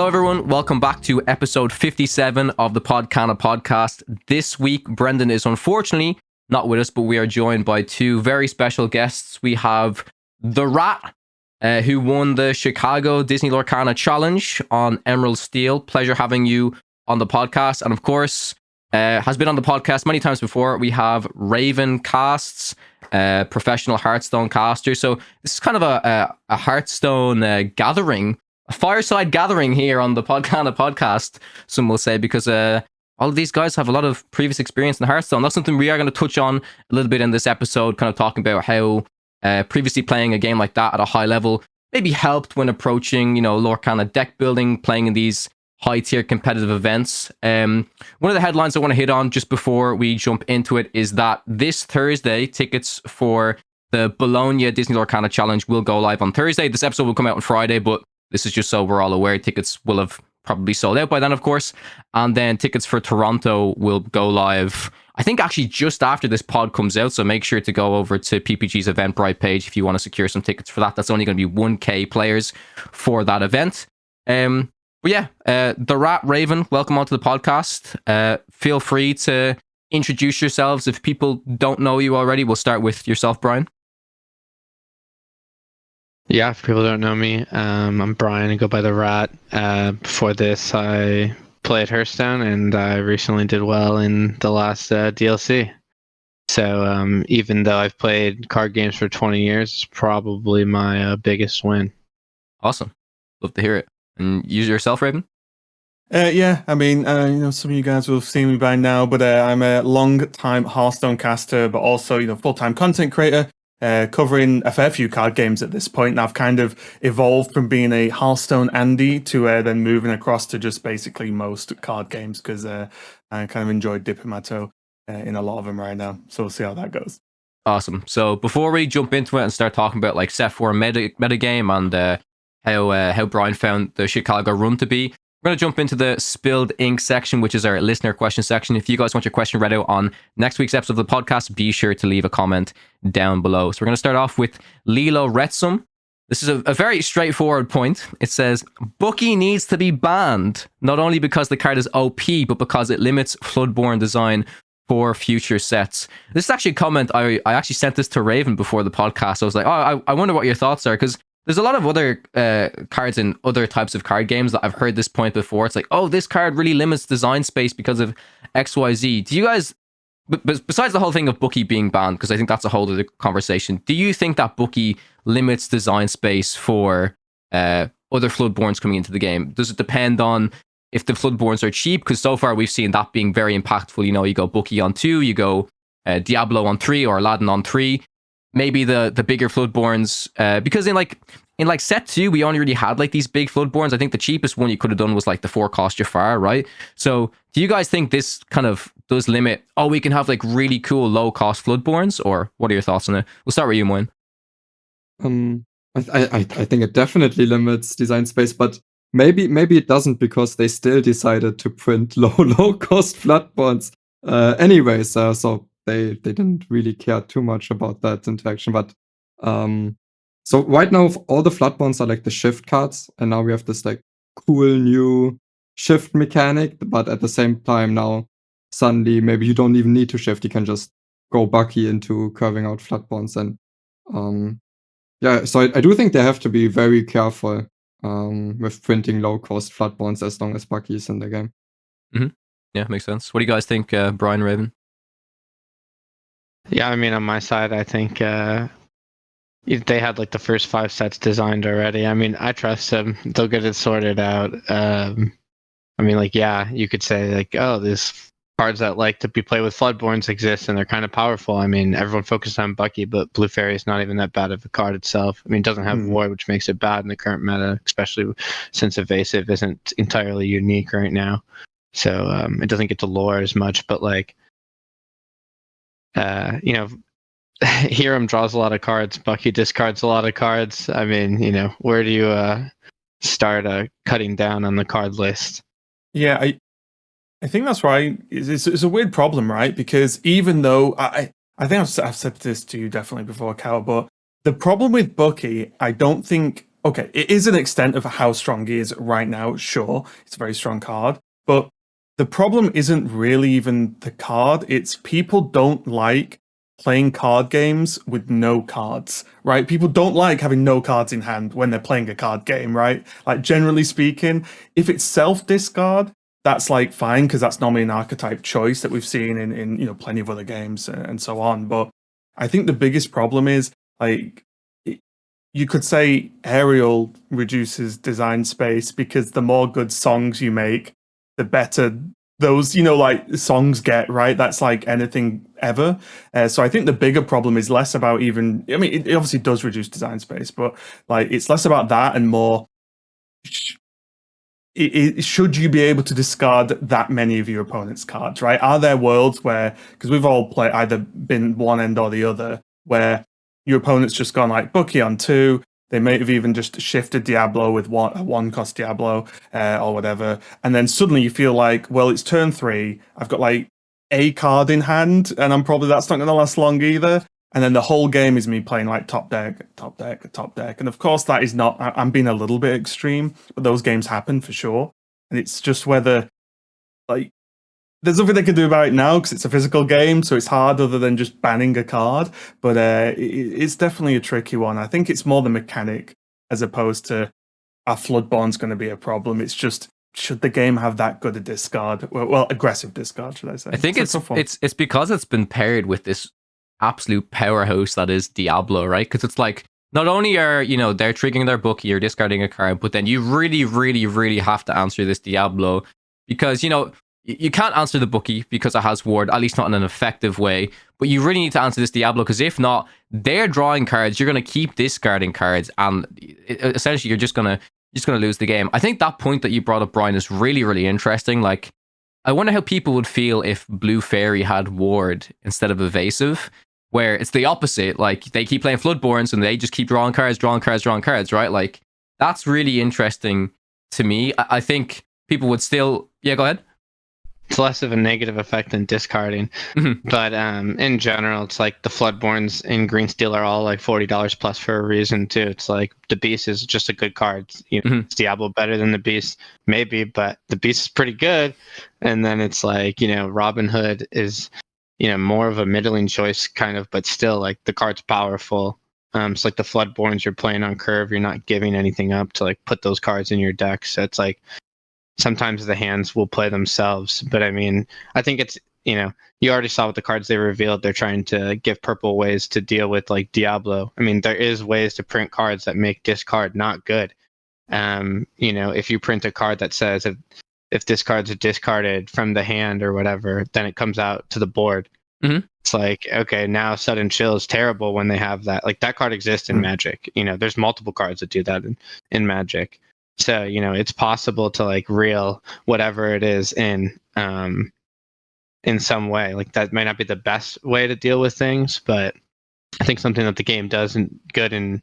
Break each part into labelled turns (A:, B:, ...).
A: Hello, everyone. Welcome back to episode 57 of the Podcana podcast. This week, Brendan is unfortunately not with us, but we are joined by two very special guests. We have The Rat, who won the Chicago Disney Lorcana Challenge on Emerald Steel. Pleasure having you on the podcast. And of course, has been on the podcast many times before. We have Raven Casts, professional Hearthstone caster. So this is kind of a Hearthstone gathering, a fireside gathering here on the Podcana podcast, some will say, because all of these guys have a lot of previous experience in Hearthstone. That's something we are going to touch on a little bit in this episode, kind of talking about how previously playing a game like that at a high level maybe helped when approaching, Lorcana deck building, playing in these high-tier competitive events. One of the headlines I want to hit on just before we jump into it is that this Thursday, tickets for the Bologna Disney Lorcana Challenge will go live on Thursday. This episode will come out on Friday, but this is just so we're all aware. Tickets will have probably sold out by then, of course. And then tickets for Toronto will go live, I think, actually just after this pod comes out. So make sure to go over to PPG's Eventbrite page if you want to secure some tickets for that. That's only going to be 1K players for that event. But yeah, The Rat, Raven, welcome onto the podcast. Feel free to introduce yourselves if people don't know you already. We'll start with yourself, Brian.
B: Yeah, if people don't know me, I'm Brian. I go by The Rat. Before this, I played Hearthstone, and I recently did well in the last DLC. So even though I've played card games for 20 years, it's probably my biggest win.
A: Awesome. Love to hear it. And you yourself, Raven?
C: Yeah, I mean, some of you guys will have seen me by now, but I'm a long-time Hearthstone caster, but also, full-time content creator. Covering a fair few card games at this point. And I've kind of evolved from being a Hearthstone Andy to then moving across to just basically most card games, because I kind of enjoy dipping my toe in a lot of them right now. So we'll see how that goes.
A: Awesome. So before we jump into it and start talking about like set 4 metagame and how Brian found the Chicago run to be, we're going to jump into the Spilled Ink section, which is our listener question section. If you guys want your question read out on next week's episode of the podcast, be sure to leave a comment down below. So we're going to start off with Lilo Retsum. This is a very straightforward point. It says, Bookie needs to be banned, not only because the card is OP, but because it limits Floodborne design for future sets. This is actually a comment, I actually sent this to Raven before the podcast. I was like, I wonder what your thoughts are, because there's a lot of other cards in other types of card games that I've heard this point before. It's like, oh, this card really limits design space because of XYZ. Do you guys, besides the whole thing of Bookie being banned, because I think that's a whole other conversation, do you think that Bookie limits design space for other Floodborns coming into the game? Does it depend on if the Floodborns are cheap? Because so far we've seen that being very impactful. You go Bookie on 2, you go Diablo on 3, or Aladdin on 3. Maybe the bigger Floodborns, because in set 2, we only really had like these big Floodborns. I think the cheapest one you could have done was like the 4-cost Jafar, right? So do you guys think this kind of does limit, we can have like really cool low-cost Floodborns? Or what are your thoughts on it? We'll start with you, Moyen.
D: I think it definitely limits design space, but maybe it doesn't, because they still decided to print low-cost Floodborns anyways. So they didn't really care too much about that interaction. But so right now all the Floodborns are like the shift cards, and now we have this like cool new shift mechanic. But at the same time now suddenly maybe you don't even need to shift. You can just go Bucky into curving out Floodborns. And so I do think they have to be very careful with printing low-cost Floodborns as long as Bucky is in the game.
A: Mm-hmm. Yeah, makes sense. What do you guys think, Brian, Raven?
B: Yeah, I mean, on my side, I think they had like the first 5 sets designed already. I mean, I trust them. They'll get it sorted out. I mean, like, yeah, you could say like, oh, there's cards that like to be played with Floodborns exist, and they're kind of powerful. I mean, everyone focused on Bucky, but Blue Fairy is not even that bad of a card itself. I mean, it doesn't have Void, which makes it bad in the current meta, especially since Evasive isn't entirely unique right now. So it doesn't get to lore as much, but like, Hiram draws a lot of cards. Bucky discards a lot of cards. I mean, where do you start cutting down on the card list?
C: Yeah, I think that's right. It's a weird problem, right? Because even though I think I've said this to you definitely before, Cal, but the problem with Bucky, I don't think okay, it is an extent of how strong he is right now. Sure, it's a very strong card, but the problem isn't really even the card. It's people don't like playing card games with no cards, right? People don't like having no cards in hand when they're playing a card game, right? Like, generally speaking, if it's self-discard, that's like fine, because that's normally an archetype choice that we've seen in you know, plenty of other games and so on. But I think the biggest problem is, like, you could say Aerial reduces design space, because the more good songs you make, the better those, you know, like, songs get, right? That's like anything ever. So I think the bigger problem is less about even, I mean, it obviously does reduce design space, but like, it's less about that and more, should you be able to discard that many of your opponent's cards, right? Are there worlds where, because we've all played, either been one end or the other, where your opponent's just gone like Bucky on 2, they may have even just shifted Diablo with a 1-cost Diablo or whatever, and then suddenly you feel like, well, it's turn 3, I've got like a card in hand, and that's not going to last long either. And then the whole game is me playing like top deck. And of course, that is not, I'm being a little bit extreme, but those games happen for sure. And it's just whether, like, there's nothing they can do about it now because it's a physical game, so it's hard other than just banning a card. But it's definitely a tricky one. I think it's more the mechanic as opposed to our Floodborn's going to be a problem. It's just, should the game have that good a discard? Well, aggressive discard, should I say?
A: I think it's because it's been paired with this absolute powerhouse that is Diablo, right? Because it's like, not only are, you know, they're triggering their Bucky or discarding a card, but then you really, really, really have to answer this Diablo, because, you know, you can't answer the Bucky because it has ward, at least not in an effective way, but you really need to answer this Diablo, because if not, they're drawing cards, you're going to keep discarding cards, and essentially you're just going to lose the game. I think that point that you brought up, Brian, is really, really interesting. Like, I wonder how people would feel if Blue Fairy had ward instead of evasive, where it's the opposite. Like, they keep playing Floodborns and they just keep drawing cards, right? Like, that's really interesting to me. I think people would still... Yeah, go ahead.
B: It's less of a negative effect than discarding. Mm-hmm. But in general, it's like the Floodborns in Green Steel are all like $40 plus for a reason too. It's like the Beast is just a good card. You know, Is Diablo better than the Beast? Maybe, but the Beast is pretty good. And then it's like, you know, Robin Hood is, you know, more of a middling choice kind of, but still like the card's powerful. It's like the Floodborns, you're playing on curve, you're not giving anything up to like put those cards in your deck. So it's like, sometimes the hands will play themselves, but I mean, I think it's, you know, you already saw with the cards they revealed, they're trying to give purple ways to deal with like Diablo. I mean, there is ways to print cards that make discard not good. You know, if you print a card that says if this card's discarded from the hand or whatever, then it comes out to the board. Mm-hmm. It's like, okay, now Sudden Chill is terrible when they have that. Like, that card exists in Magic. You know, there's multiple cards that do that in Magic. So, you know, it's possible to like reel whatever it is in some way. Like, that might not be the best way to deal with things, but I think something that the game does good in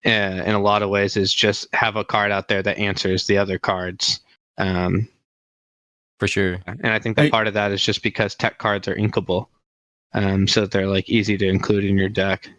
B: a lot of ways is just have a card out there that answers the other cards.
A: For sure.
B: And I think that part of that is just because tech cards are inkable, so that they're like easy to include in your deck.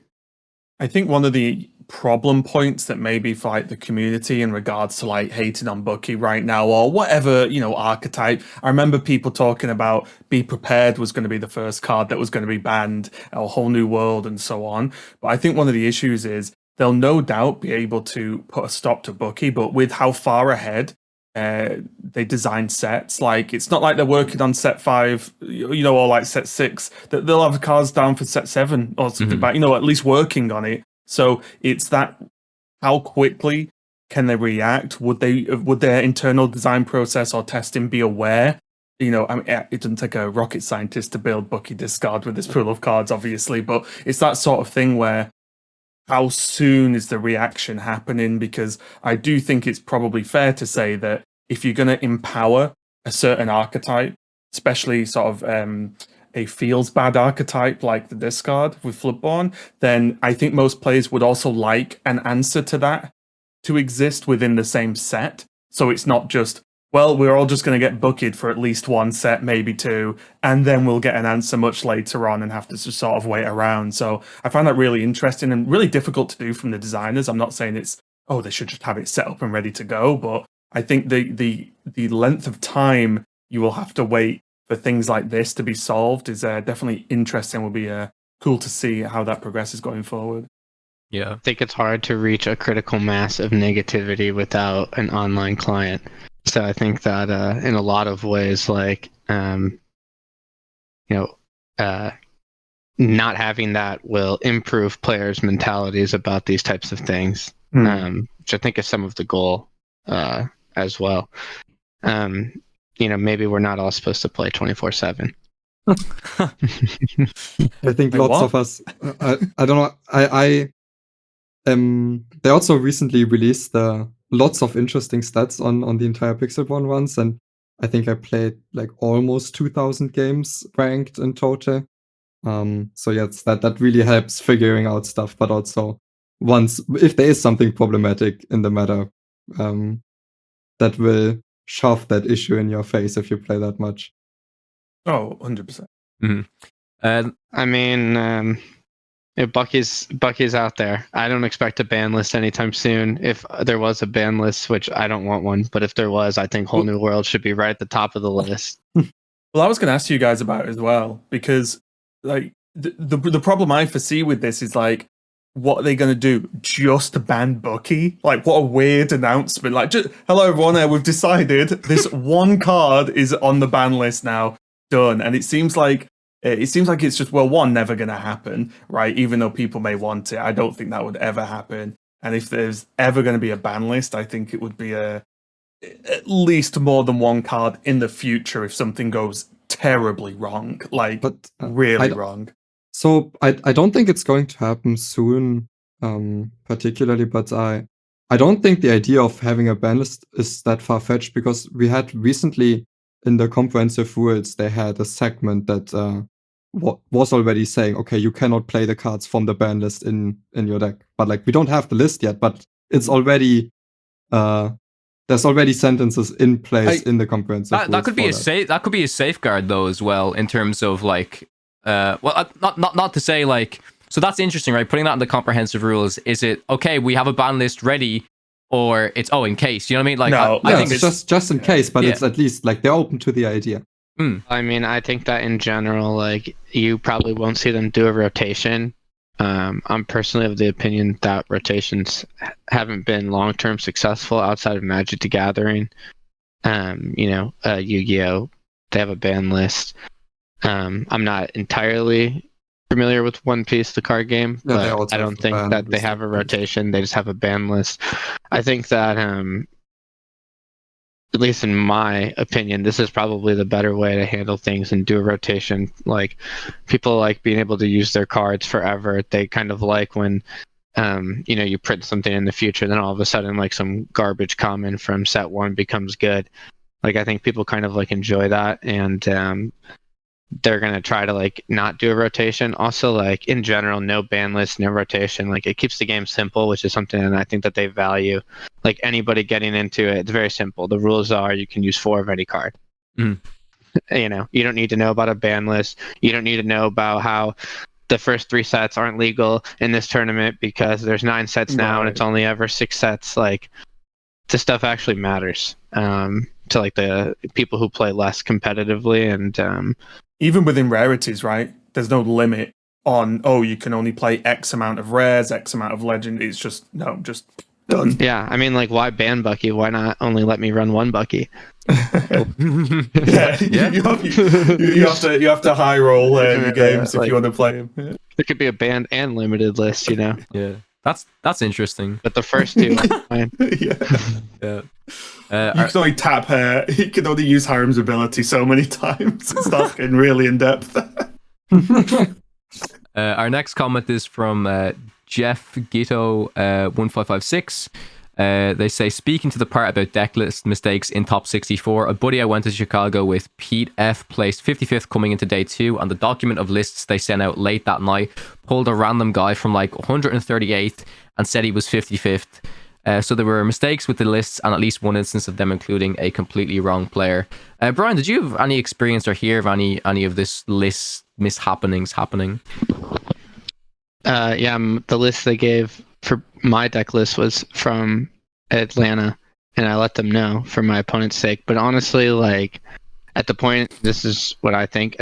C: I think one of the problem points that maybe for like the community in regards to like hating on Bucky right now or whatever, you know, archetype. I remember people talking about Be Prepared was going to be the first card that was going to be banned, a whole new world and so on. But I think one of the issues is they'll no doubt be able to put a stop to Bucky, but with how far ahead they design sets, like, it's not like they're working on set 5, you know, or like set 6, that they'll have cards down for set 7 or something, but, you know, at least working on it. So it's that, how quickly can they react? Would their internal design process or testing be aware? You know, I mean, it doesn't take a rocket scientist to build Bucky discard with this pool of cards, obviously, but it's that sort of thing where how soon is the reaction happening? Because I do think it's probably fair to say that if you're going to empower a certain archetype, especially sort of a feels bad archetype like the discard with Floodborn, then I think most players would also like an answer to that to exist within the same set. So it's not just, well, we're all just going to get bucketed for at least one set, maybe 2, and then we'll get an answer much later on and have to just sort of wait around. So I find that really interesting and really difficult to do from the designers. I'm not saying it's oh, they should just have it set up and ready to go. But I think the length of time you will have to wait for things like this to be solved is definitely interesting. Will be cool to see how that progresses going forward.
A: Yeah.
B: I think it's hard to reach a critical mass of negativity without an online client. So I think that in a lot of ways, like, not having that will improve players' mentalities about these types of things, which I think is some of the goal as well. Maybe we're not all supposed to play 24/7.
D: I think
C: Wait,
D: lots
C: what?
D: of us. I don't know. They also recently released lots of interesting stats on the entire Pixel One ones, and I think I played like almost 2,000 games ranked in total. So yes, that really helps figuring out stuff, but also if there is something problematic in the matter, that will shove that issue in your face if you play that much.
C: Oh, 100%.
B: I mean, if Bucky's out there, I don't expect a ban list anytime soon. If there was a ban list, which I don't want one, but if there was, I think Whole New World should be right at the top of the list.
C: Well, I was going to ask you guys about it as well, because like the problem I foresee with this is like, what are they going to do? Just ban Bucky? Like, what a weird announcement! Like, hello everyone, we've decided this one card is on the ban list now, done. And it seems like it's just, well, one, never going to happen, right? Even though people may want it, I don't think that would ever happen. And if there's ever going to be a ban list, I think it would be at least more than one card in the future if something goes terribly wrong, like really wrong.
D: So I don't think it's going to happen soon, particularly, but I don't think the idea of having a ban list is that far-fetched, because we had recently in the comprehensive rules, they had a segment that was already saying, okay, you cannot play the cards from the ban list in your deck. But like, we don't have the list yet, but it's already there's already sentences in place in the comprehensive rules.
A: That could be a safeguard though as well, in terms of like not to say like, so that's interesting, right? Putting that in the comprehensive rules, is it okay, we have a ban list ready, or it's in case, you know what I mean? Like,
C: no,
A: I think
D: it's just in case, but it's at least like they're open to the idea.
B: I mean, I think that in general, like, you probably won't see them do a rotation. I'm personally of the opinion that rotations haven't been long-term successful outside of Magic the Gathering. Yu-Gi-Oh! They have a ban list. I'm not entirely familiar with One Piece, the card game, but I don't think that they have a rotation. They just have a ban list. I think that, at least in my opinion, this is probably the better way to handle things and do a rotation. Like, people like being able to use their cards forever. They kind of like when, you print something in the future, then all of a sudden, like, some garbage common from set one becomes good. Like, I think people kind of like enjoy that, and they're going to try to like not do a rotation. Also, like, in general, no ban list, no rotation. Like, it keeps the game simple, which is something that I think that they value. Like, anybody getting into it, it's very simple. The rules are you can use 4 of any card. You don't need to know about a ban list. You don't need to know about how the first 3 sets aren't legal in this tournament because there's 9 sets now and it's only ever 6 sets. Like, this stuff actually matters to like the people who play less competitively. And
C: even within rarities, right? There's no limit on, you can only play X amount of rares, X amount of legend. It's just done.
B: Yeah, I mean, like, why ban Bucky? Why not only let me run 1 Bucky?
C: You have to high roll your games if you want to play him. Yeah.
B: There could be a banned and limited list,
A: Yeah, that's interesting.
B: But the first 2, fine.
C: Yeah. You can only tap her. You can only use Hiram's ability so many times. It starts getting really in depth.
A: Our next comment is from Jeff Gito 1556. They say, speaking to the part about deck list mistakes in top 64, a buddy I went to Chicago with, Pete F, placed 55th coming into day 2, and the document of lists they sent out late that night pulled a random guy from like 138th and said he was 55th. So there were mistakes with the lists, and at least one instance of them including a completely wrong player. Brian, did you have any experience or hear of any of this list mishappenings happening?
B: The list they gave for my deck list was from Atlanta, and I let them know for my opponent's sake. But honestly, like at the point, this is what I think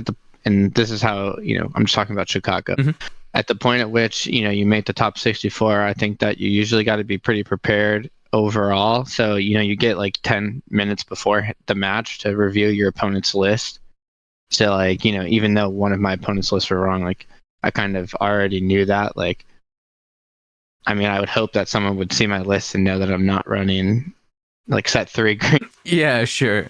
B: and this is how, I'm just talking about Chicago.
A: Mhm.
B: At the point at which, you make the top 64, I think that you usually got to be pretty prepared overall. So, you get like 10 minutes before the match to review your opponent's list. So like, even though one of my opponent's lists were wrong, like I kind of already knew that. Like, I mean, I would hope that someone would see my list and know that I'm not running like set 3 green.
A: Yeah, sure.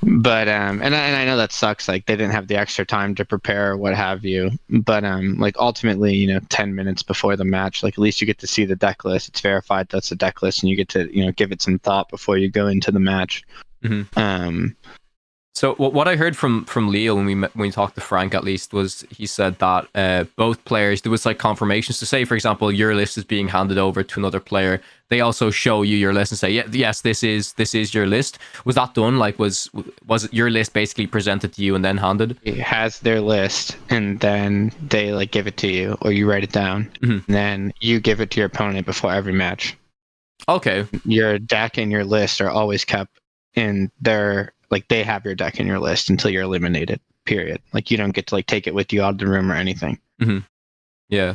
B: But and I know that sucks. Like they didn't have the extra time to prepare or what have you. But like ultimately, 10 minutes before the match, like at least you get to see the deck list. It's verified that's the deck list, and you get to give it some thought before you go into the match.
A: So what I heard from Leo when we talked to Frank, at least, was he said that both players, there was like confirmations to say, for example, your list is being handed over to another player. They also show you your list and say, yes, this is your list. Was that done? Like, was it your list basically presented to you and then handed?
B: It has their list, and then they like give it to you, or you write it down, and then you give it to your opponent before every match.
A: Okay.
B: Your deck and your list are always kept in their. Like they have your deck in your list until you're eliminated. Period. Like you don't get to like take it with you out of the room or anything.
A: Yeah.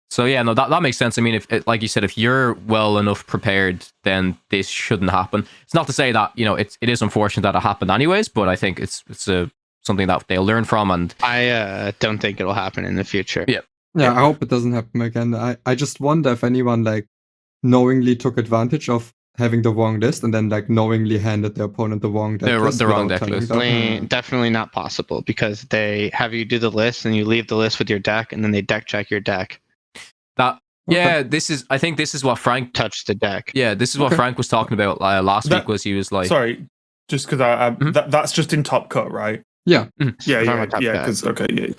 A: So yeah, no, that makes sense. I mean, if like you said, if you're well enough prepared, then this shouldn't happen. It's not to say that it is unfortunate that it happened anyways, but I think it's something that they'll learn from. And
B: I don't think it'll happen in the future.
A: Yeah.
D: I hope it doesn't happen again. I just wonder if anyone like knowingly took advantage of having the wrong list and then like knowingly handed their opponent the wrong deck list.
A: The wrong deck list.
B: Definitely not possible, because they have you do the list and you leave the list with your deck, and then they deck check your deck.
A: I think this is what Frank
B: touched the deck.
A: Yeah, this is what Frank was talking about last week. Was he was like,
C: sorry, just because that's just in Top Cut, right?
D: Yeah.
C: Yeah. Because
D: okay.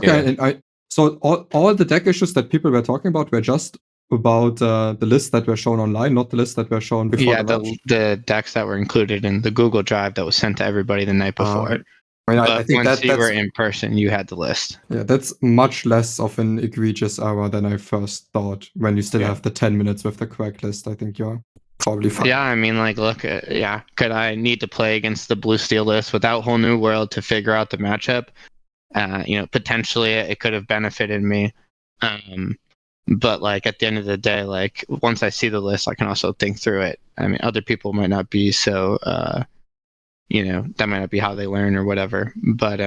D: And so all the deck issues that people were talking about were just about the lists that were shown online, not the lists that were shown before.
B: Yeah, the decks that were included in the Google Drive that was sent to everybody the night before. I think once you were in person, you had the list.
D: Yeah, that's much less of an egregious error than I first thought. When you still have the 10 minutes with the correct list, I think you're probably fine.
B: Yeah, I mean, like, look, could I need to play against the Blue Steel list without Whole New World to figure out the matchup? Potentially it could have benefited me. But like at the end of the day, like once I see the list, I can also think through it. I mean, other people might not be so, that might not be how they learn or whatever. But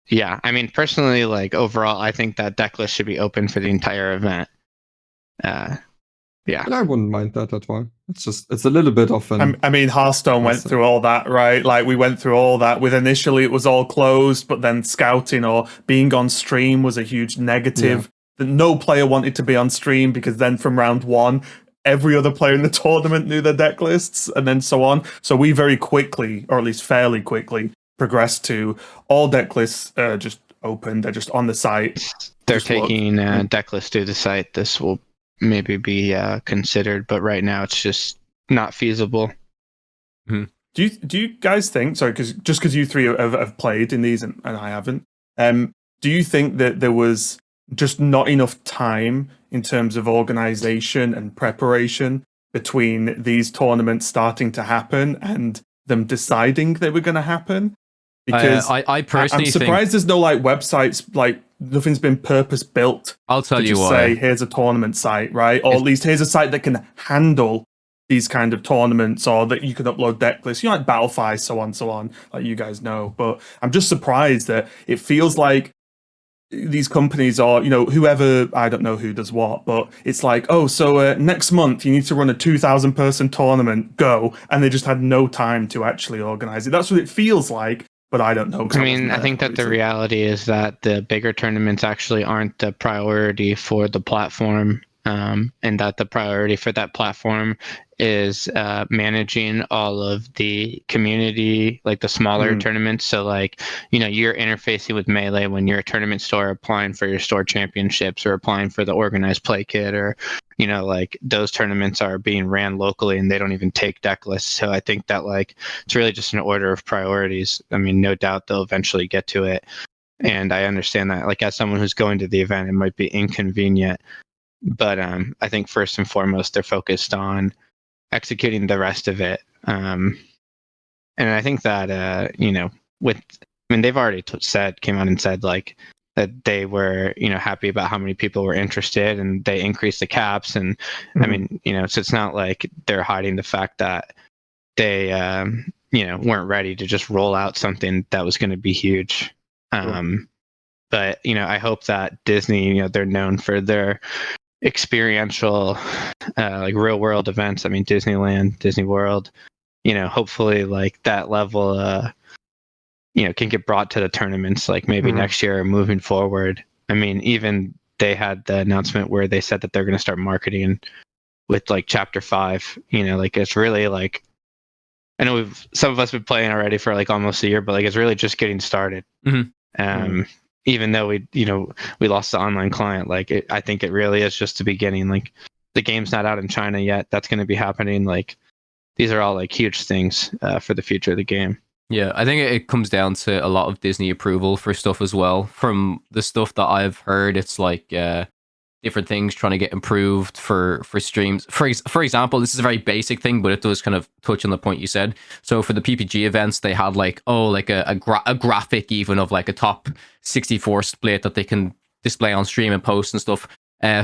B: yeah, I mean, personally, like overall, I think that deck list should be open for the entire event. Yeah,
D: I wouldn't mind that at all. It's a little bit of an.
C: I mean, Hearthstone went through all that, right? Like we went through all that. With initially it was all closed, but then scouting or being on stream was a huge negative. That no player wanted to be on stream, because then from round 1, every other player in the tournament knew their deck lists, and then so on. So we very quickly, or at least fairly quickly, progressed to all deck lists just open. They're just on the site.
B: They're taking deck lists to the site. This will maybe be considered, but right now it's just not feasible.
C: Do you guys think? Sorry, because you three have played in these and I haven't. Do you think that there was just not enough time in terms of organization and preparation between these tournaments starting to happen and them deciding they were going to happen? Because
A: I personally
C: I'm surprised there's no like websites, like nothing's been purpose built.
A: I'll tell you
C: why. Say here's a tournament site, right? Or at least here's a site that can handle these kind of tournaments, or that you can upload deck lists, like Battlefy, so on, like you guys know. But I'm just surprised that it feels like these companies are, whoever, I don't know who does what, but it's like, so next month you need to run a 2,000 person tournament, go. And they just had no time to actually organize it. That's what it feels like, but I don't know.
B: I mean, I think that the reality is that the bigger tournaments actually aren't the priority for the platform, and that the priority for that platform is managing all of the community, like the smaller tournaments. So like, you're interfacing with Melee when you're a tournament store applying for your store championships or applying for the organized play kit, or, like those tournaments are being ran locally and they don't even take deck lists. So I think that like, it's really just an order of priorities. I mean, no doubt they'll eventually get to it. And I understand that, like, as someone who's going to the event, it might be inconvenient. But I think first and foremost, they're focused on executing the rest of it. And I think that, they've already came out and said like that they were, happy about how many people were interested, and they increased the caps. And I mean, so it's not like they're hiding the fact that they, weren't ready to just roll out something that was going to be huge. But, I hope that Disney, they're known for their experiential, like real world events. I mean, Disneyland, Disney World, hopefully like that level, can get brought to the tournaments, like maybe next year or moving forward. I mean, even they had the announcement where they said that they're going to start marketing with like Chapter 5, like it's really like, I know some of us been playing already for like almost a year, but like it's really just getting started. Even though we lost the online client, like I think it really is just the beginning. Like the game's not out in China yet. That's going to be happening. Like these are all like huge things for the future of the game.
A: Yeah, I think it comes down to a lot of Disney approval for stuff as well. From the stuff that I've heard, it's like different things trying to get improved for streams. For example, this is a very basic thing, but it does kind of touch on the point you said. So for the PPG events, they had like a graphic even of like a top 64 split that they can display on stream and post and stuff.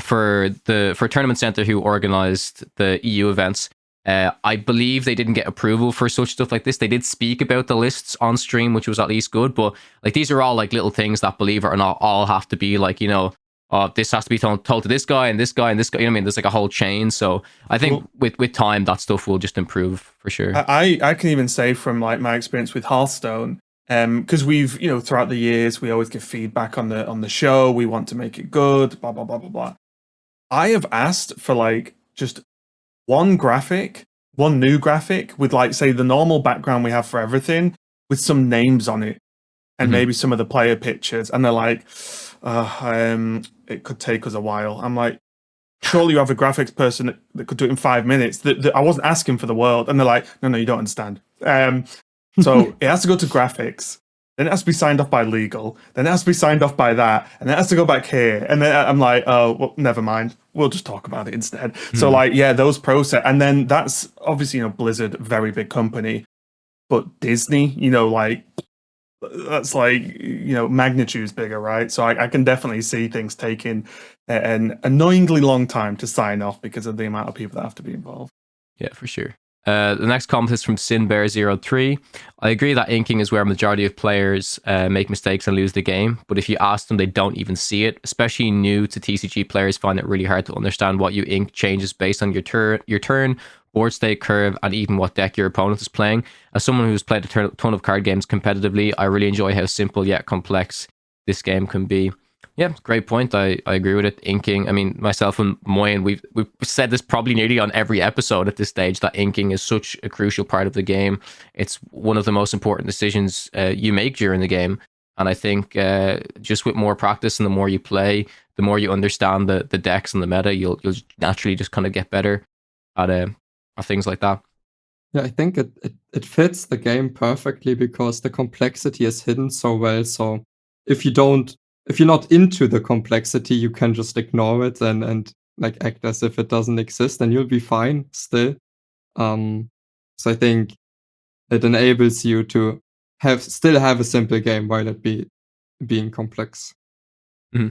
A: For Tournament Center, who organized the EU events, I believe they didn't get approval for such stuff like this. They did speak about the lists on stream, which was at least good, but like these are all like little things that, believe it or not, all have to be like, this has to be told to this guy and this guy and this guy. There's like a whole chain. So I think with time, that stuff will just improve for sure.
C: I can even say from like my experience with Hearthstone, because we've throughout the years we always give feedback on the show. We want to make it good. Blah blah blah blah blah. I have asked for like just one new graphic with like say the normal background we have for everything with some names on it and maybe some of the player pictures, and they're like, it could take us a while. I'm like, surely you have a graphics person that could do it in 5 minutes. That I wasn't asking for the world. And they're like, no, you don't understand. So it has to go to graphics, then it has to be signed off by legal, then it has to be signed off by that, and then it has to go back here. And then I'm like, oh, well, never mind. We'll just talk about it instead. So like, yeah, those process, and then that's obviously, Blizzard, very big company, but Disney, like, that's like, magnitudes bigger, right? So I can definitely see things taking an annoyingly long time to sign off because of the amount of people that have to be involved.
A: Yeah, for sure. The next comment is from SinBear03. I agree that inking is where a majority of players make mistakes and lose the game, but if you ask them, they don't even see it. Especially new to TCG players find it really hard to understand what you ink changes based on your turn, board state curve, and even what deck your opponent is playing. As someone who's played a ton of card games competitively, I really enjoy how simple yet complex this game can be. Yeah, great point. I agree with it. Inking, I mean, myself and Moyen, we've said this probably nearly on every episode at this stage, that inking is such a crucial part of the game. It's one of the most important decisions you make during the game. And I think just with more practice and the more you play, the more you understand the decks and the meta, you'll naturally just kind of get better at things like that.
D: Yeah, I think it fits the game perfectly because the complexity is hidden so well. So if you're not into the complexity, you can just ignore it and like act as if it doesn't exist, and you'll be fine still. So I think it enables you to still have a simple game while it being complex.
A: Mm-hmm.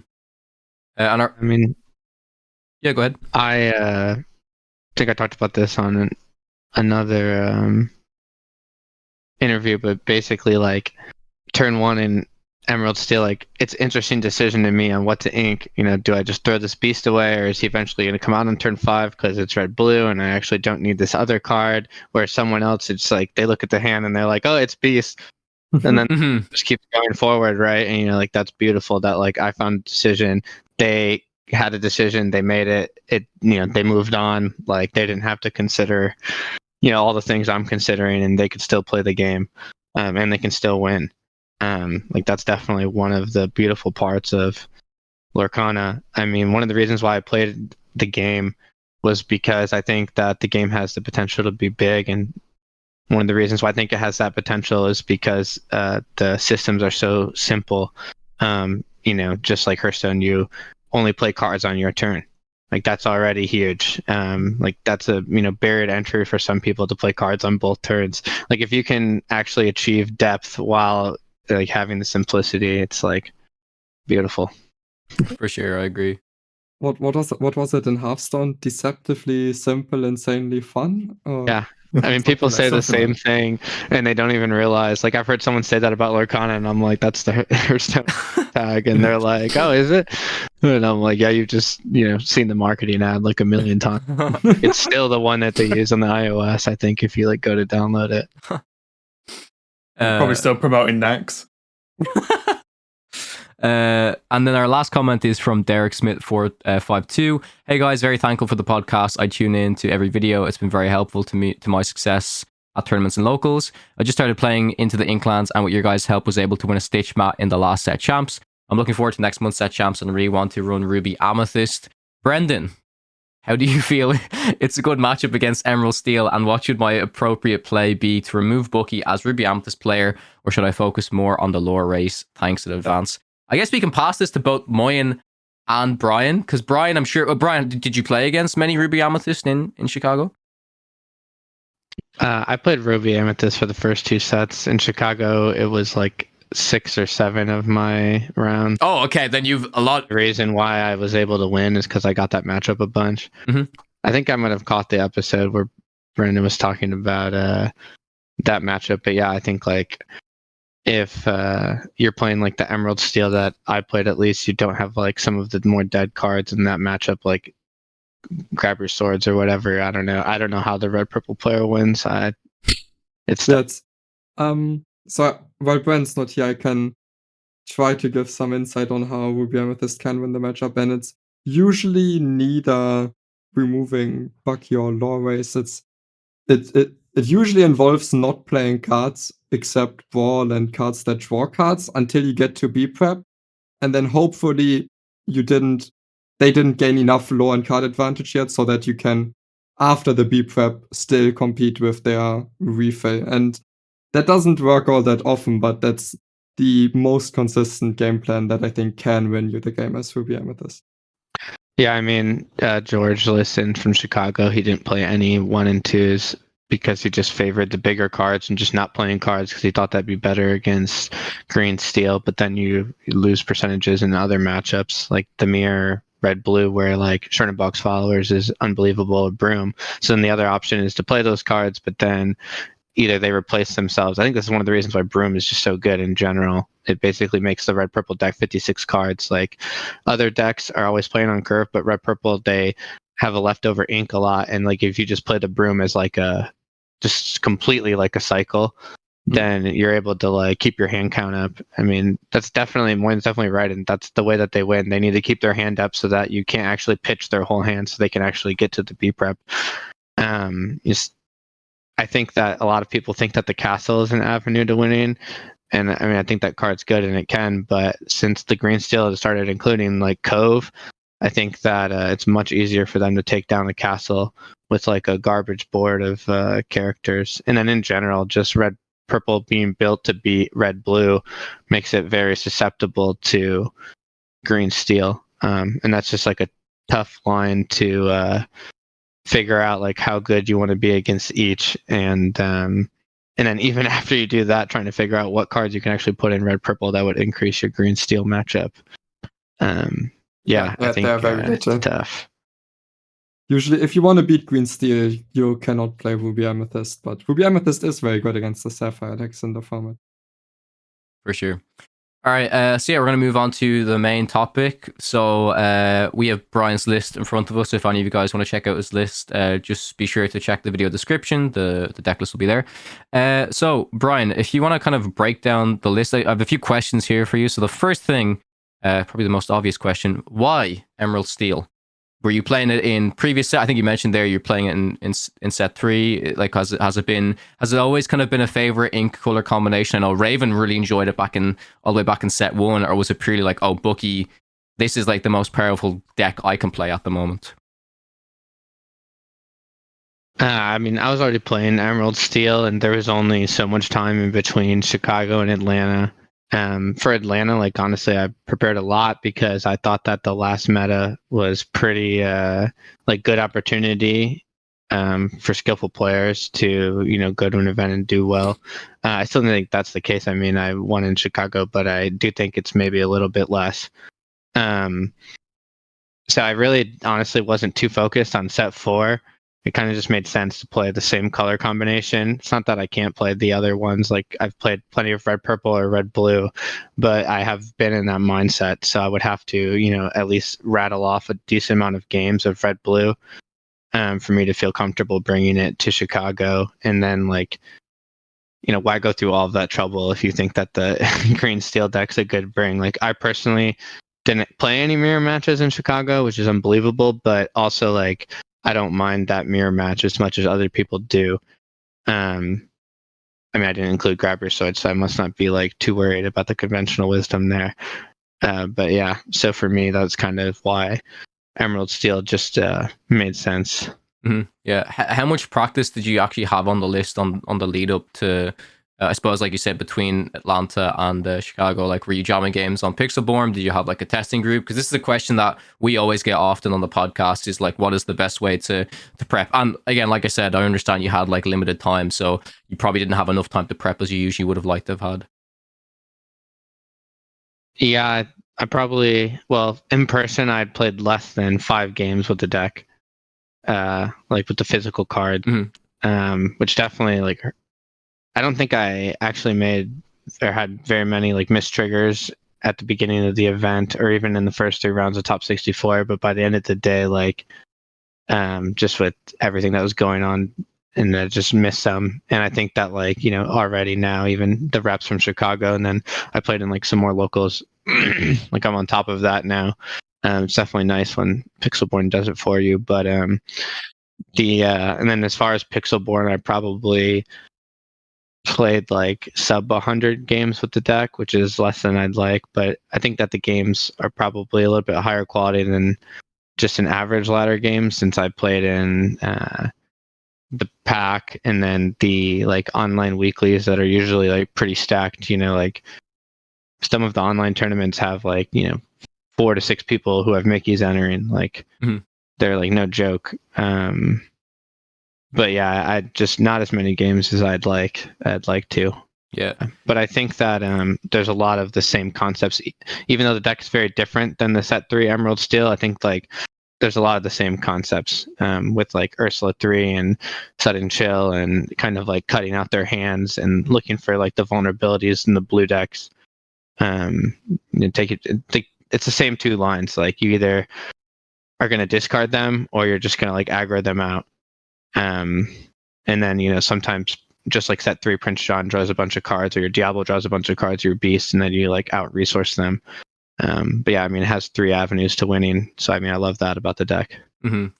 A: Yeah, go ahead.
B: I think I talked about this on another interview, but basically like turn 1 in Emerald Steel, like it's an interesting decision to me on what to ink. Do I just throw this beast away, or is he eventually going to come out on turn 5 because it's red blue and I actually don't need this other card? Where someone else, it's like they look at the hand and they're like, oh, it's beast, and then just keep going forward, right? And like that's beautiful. That like I found a decision. They had a decision, they made it. They moved on. Like they didn't have to consider, all the things I'm considering, and they could still play the game, and they can still win. Like that's definitely one of the beautiful parts of Lorcana. I mean, one of the reasons why I played the game was because I think that the game has the potential to be big, and one of the reasons why I think it has that potential is because the systems are so simple. Just like Hearthstone, you only play cards on your turn. Like that's already huge. Like that's a barrier to entry for some people to play cards on both turns. Like if you can actually achieve depth while like having the simplicity, it's like beautiful.
A: For sure, I agree.
D: What was it in Hearthstone? Deceptively simple, insanely fun? Or
B: Yeah. I mean, people say the same thing, and they don't even realize. Like, I've heard someone say that about Lorcana, and I'm like, "That's the Hearthstone tag," and they're like, "Oh, is it?" And I'm like, "Yeah, you've just seen the marketing ad like a million times. It's still the one that they use on the iOS. I think if you like go to download it,
C: Probably still promoting Nex.
A: And then our last comment is from Derek Smith 452. Hey guys, very thankful for the podcast. I tune in to every video. It's been very helpful to me, to my success at tournaments and locals. I just started playing into the Inklands, and with your guys' help was able to win a Stitch mat in the last set champs. I'm looking forward to next month's set champs and really want to run Ruby Amethyst. Brendan, how do you feel it's a good matchup against Emerald Steel, and what should my appropriate play be to remove Bucky as Ruby Amethyst player, or should I focus more on the lore race? Thanks in advance. I guess we can pass this to both Moyen and Brian, because Brian, I'm sure... Brian, did you play against many Ruby Amethyst in Chicago?
B: I played Ruby Amethyst for the first 2 sets. In Chicago, it was like 6 or 7 of my rounds.
A: Oh, okay. Then you've a lot...
B: The reason why I was able to win is because I got that matchup a bunch.
A: Mm-hmm.
B: I think I might have caught the episode where Brendan was talking about that matchup. But yeah, I think like... if you're playing like the Emerald Steel that I played, at least you don't have like some of the more dead cards in that matchup, like Grab Your Swords or whatever. I don't know how the red purple player wins. So
D: while Brent's not here, I can try to give some insight on how Ruby Amethyst can win the matchup, and it's usually neither removing Bucky or Lore Race. It usually involves not playing cards except Brawl and cards that draw cards until you get to B prep, and then hopefully they didn't gain enough lore and card advantage yet, so that you can, after the B prep, still compete with their refill. And that doesn't work all that often, but that's the most consistent game plan that I think can win you the game as Ruby Amethyst.
B: Yeah, I mean, George listened from Chicago. He didn't play any 1 and 2s because he just favored the bigger cards and just not playing cards because he thought that'd be better against green steel. But then you lose percentages in other matchups like the mirror red blue, where like Chernobog's followers is unbelievable with Broom. So then the other option is to play those cards, but then either they replace themselves. I think this is one of the reasons why Broom is just so good in general. It basically makes the red purple deck 56 cards. Like other decks are always playing on curve, but red purple, they have a leftover ink a lot. And like if you just play the Broom as like just completely like a cycle, then you're able to like keep your hand count up. I mean, that's Moyen's definitely right, and that's the way that they win. They need to keep their hand up so that you can't actually pitch their whole hand, so they can actually get to the B prep. I think that a lot of people think that the castle is an avenue to winning, and I mean I think that card's good and it can, but since the green steel has started including like Cove, I think that it's much easier for them to take down the castle with like a garbage board of characters. And then in general, just red purple being built to beat red blue makes it very susceptible to green steel. And that's just like a tough line to figure out like how good you want to be against each. And then even after you do that, trying to figure out what cards you can actually put in red purple that would increase your green steel matchup. I think it's tough.
D: Usually, if you want to beat green steel, you cannot play Ruby Amethyst, but Ruby Amethyst is very good against the Sapphire decks in the format.
A: For sure. All right, so yeah, we're going to move on to the main topic. So we have Brian's list in front of us. If any of you guys want to check out his list, just be sure to check the video description. The deck list will be there. So Brian, if you want to kind of break down the list, I have a few questions here for you. So the first thing, probably the most obvious question, why Emerald Steel? Were you playing it in previous set? I think you mentioned there you're playing it in set 3. Like, has it always kind of been a favorite ink color combination? I know Raven really enjoyed it all the way back in set 1, or was it purely like, oh, Bucky, this is like the most powerful deck I can play at the moment?
B: I mean, I was already playing Emerald Steel, and there was only so much time in between Chicago and Atlanta. For Atlanta, like honestly, I prepared a lot because I thought that the last meta was pretty like good opportunity for skillful players to go to an event and do well. I still think that's the case. I mean, I won in Chicago, but I do think it's maybe a little bit less. So I really honestly wasn't too focused on set 4. It kind of just made sense to play the same color combination. It's not that I can't play the other ones. Like I've played plenty of red purple or red blue, but I have been in that mindset. So I would have to, at least rattle off a decent amount of games of red blue for me to feel comfortable bringing it to Chicago. And then why go through all of that trouble if you think that the green steel deck's a good bring? Like I personally didn't play any mirror matches in Chicago, which is unbelievable, but also like I don't mind that mirror match as much as other people do. I mean, I didn't include grab your sword, so I must not be like too worried about the conventional wisdom there. But yeah, so for me, that's kind of why Emerald Steel just made sense.
A: Mm-hmm. Yeah. How much practice did you actually have on the list on the lead up to, I suppose, like you said, between Atlanta and Chicago? Like, were you jamming games on Pixelborn? Did you have like a testing group? Because this is a question that we always get often on the podcast, is like, what is the best way to prep? And again, like I said, I understand you had like limited time, so you probably didn't have enough time to prep as you usually would have liked to have had.
B: Yeah, I probably, well, in person, I'd played less than 5 games with the deck. Like with the physical card, which definitely like, I don't think I actually made or had very many like missed triggers at the beginning of the event or even in the first 3 rounds of top 64. But by the end of the day, like, just with everything that was going on, and I just missed some. And I think that like, already now, even the reps from Chicago, and then I played in like some more locals, like I'm on top of that now. It's definitely nice when Pixelborn does it for you, but and then as far as Pixelborn, I probably played like sub 100 games with the deck, which is less than I'd like, but I think that the games are probably a little bit higher quality than just an average ladder game, since I played in the pack and then the like online weeklies that are usually like pretty stacked. Like some of the online tournaments have like 4 to 6 people who have Mickey's entering. Like they're like no joke. But yeah, I just not as many games as I'd like to.
A: Yeah.
B: But I think that there's a lot of the same concepts, even though the deck is very different than the set 3 Emerald Steel. I think like there's a lot of the same concepts with like Ursula 3 and Sudden Chill, and kind of like cutting out their hands and looking for like the vulnerabilities in the blue decks. It's the same 2 lines. Like you either are going to discard them or you're just going to like aggro them out. And then sometimes just like set 3 Prince John draws a bunch of cards, or your Diablo draws a bunch of cards, or your Beast, and then you like out resource them. But yeah, I mean, it has 3 avenues to winning, so I mean, I love that about the deck.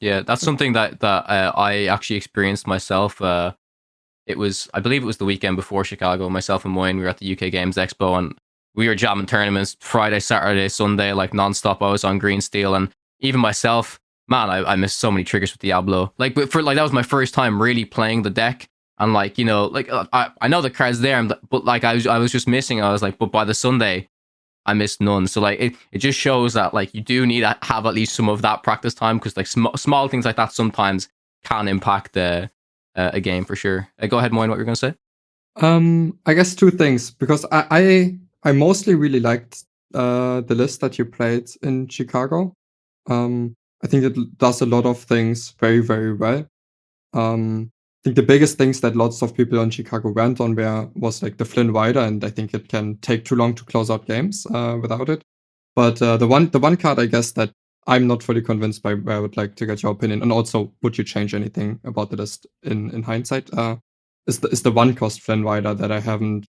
A: Yeah, that's something that I actually experienced myself. I believe it was the weekend before Chicago. Myself and Moyen, we were at the UK Games Expo, and we were jamming tournaments Friday, Saturday, Sunday, like nonstop. I was on Green Steel, and even myself, man, I missed so many triggers with Diablo. Like, but for like that was my first time really playing the deck, and like like I know the cards there, but like I was just missing. I was like, but by the Sunday, I missed none. So like it just shows that like you do need to have at least some of that practice time, because like small things like that sometimes can impact a game for sure. Go ahead, Moyen, what you're gonna say?
D: I guess 2 things, because I mostly really liked the list that you played in Chicago. I think it does a lot of things very, very well. I think the biggest things that lots of people on Chicago went on was like the Flynn Rider, and I think it can take too long to close out games without it. But the one card, I guess, that I'm not fully convinced by, where I would like to get your opinion, and also would you change anything about the list in hindsight, is the 1-cost Flynn Rider that I haven't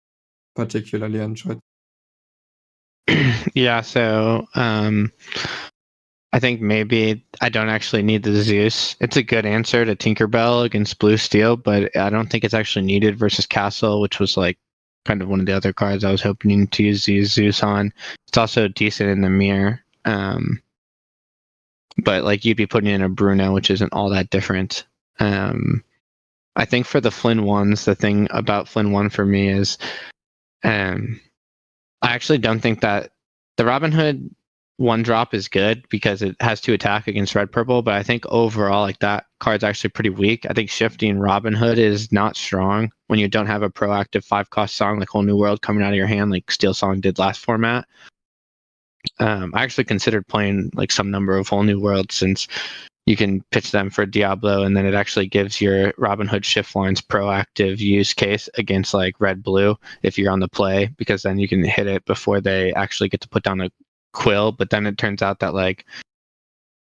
D: particularly enjoyed.
B: Yeah, so I think maybe I don't actually need the Zeus. It's a good answer to Tinkerbell against Blue Steel, but I don't think it's actually needed versus Castle, which was like kind of one of the other cards I was hoping to use Zeus on. It's also decent in the mirror. But like you'd be putting in a Bruno, which isn't all that different. I think for the Flynn ones, the thing about Flynn 1 for me is I actually don't think that the Robin Hood one drop is good because it has 2 attack against red purple, but I think overall like that card's actually pretty weak. I think shifting Robin Hood is not strong when you don't have a proactive 5-cost song like Whole New World coming out of your hand like Steel Song did last format. I actually considered playing like some number of Whole New World since you can pitch them for Diablo, and then it actually gives your Robin Hood shift lines proactive use case against like red blue if you're on the play, because then you can hit it before they actually get to put down a quill. But then it turns out that like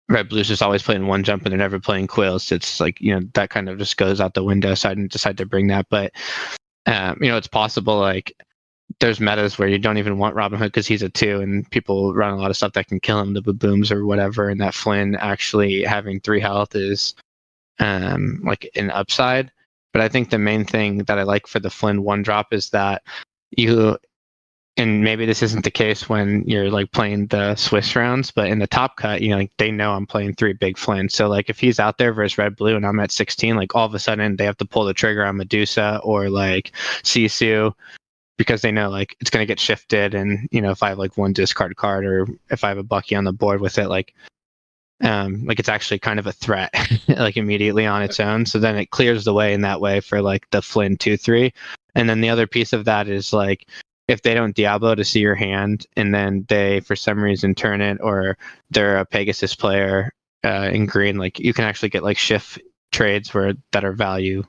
B: red blue's just always playing one jump and they're never playing quills. So it's like, that kind of just goes out the window. So I didn't decide to bring that. But it's possible like there's metas where you don't even want Robin Hood because he's a 2 and people run a lot of stuff that can kill him, the babooms or whatever, and that Flynn actually having 3 health is like an upside. But I think the main thing that I like for the Flynn 1-drop is that and maybe this isn't the case when you're like playing the Swiss rounds, but in the top cut, like they know I'm playing 3 big Flynn. So like if he's out there versus red blue and I'm at 16, like all of a sudden they have to pull the trigger on Medusa or like Sisu, because they know like it's going to get shifted. And if I have like 1 discard card or if I have a Bucky on the board with it, like it's actually kind of a threat like immediately on its own. So then it clears the way in that way for like the Flynn 2/3. And then the other piece of that is like if they don't Diablo to see your hand and then they for some reason turn it, or they're a Pegasus player in green, like you can actually get like shift trades that are value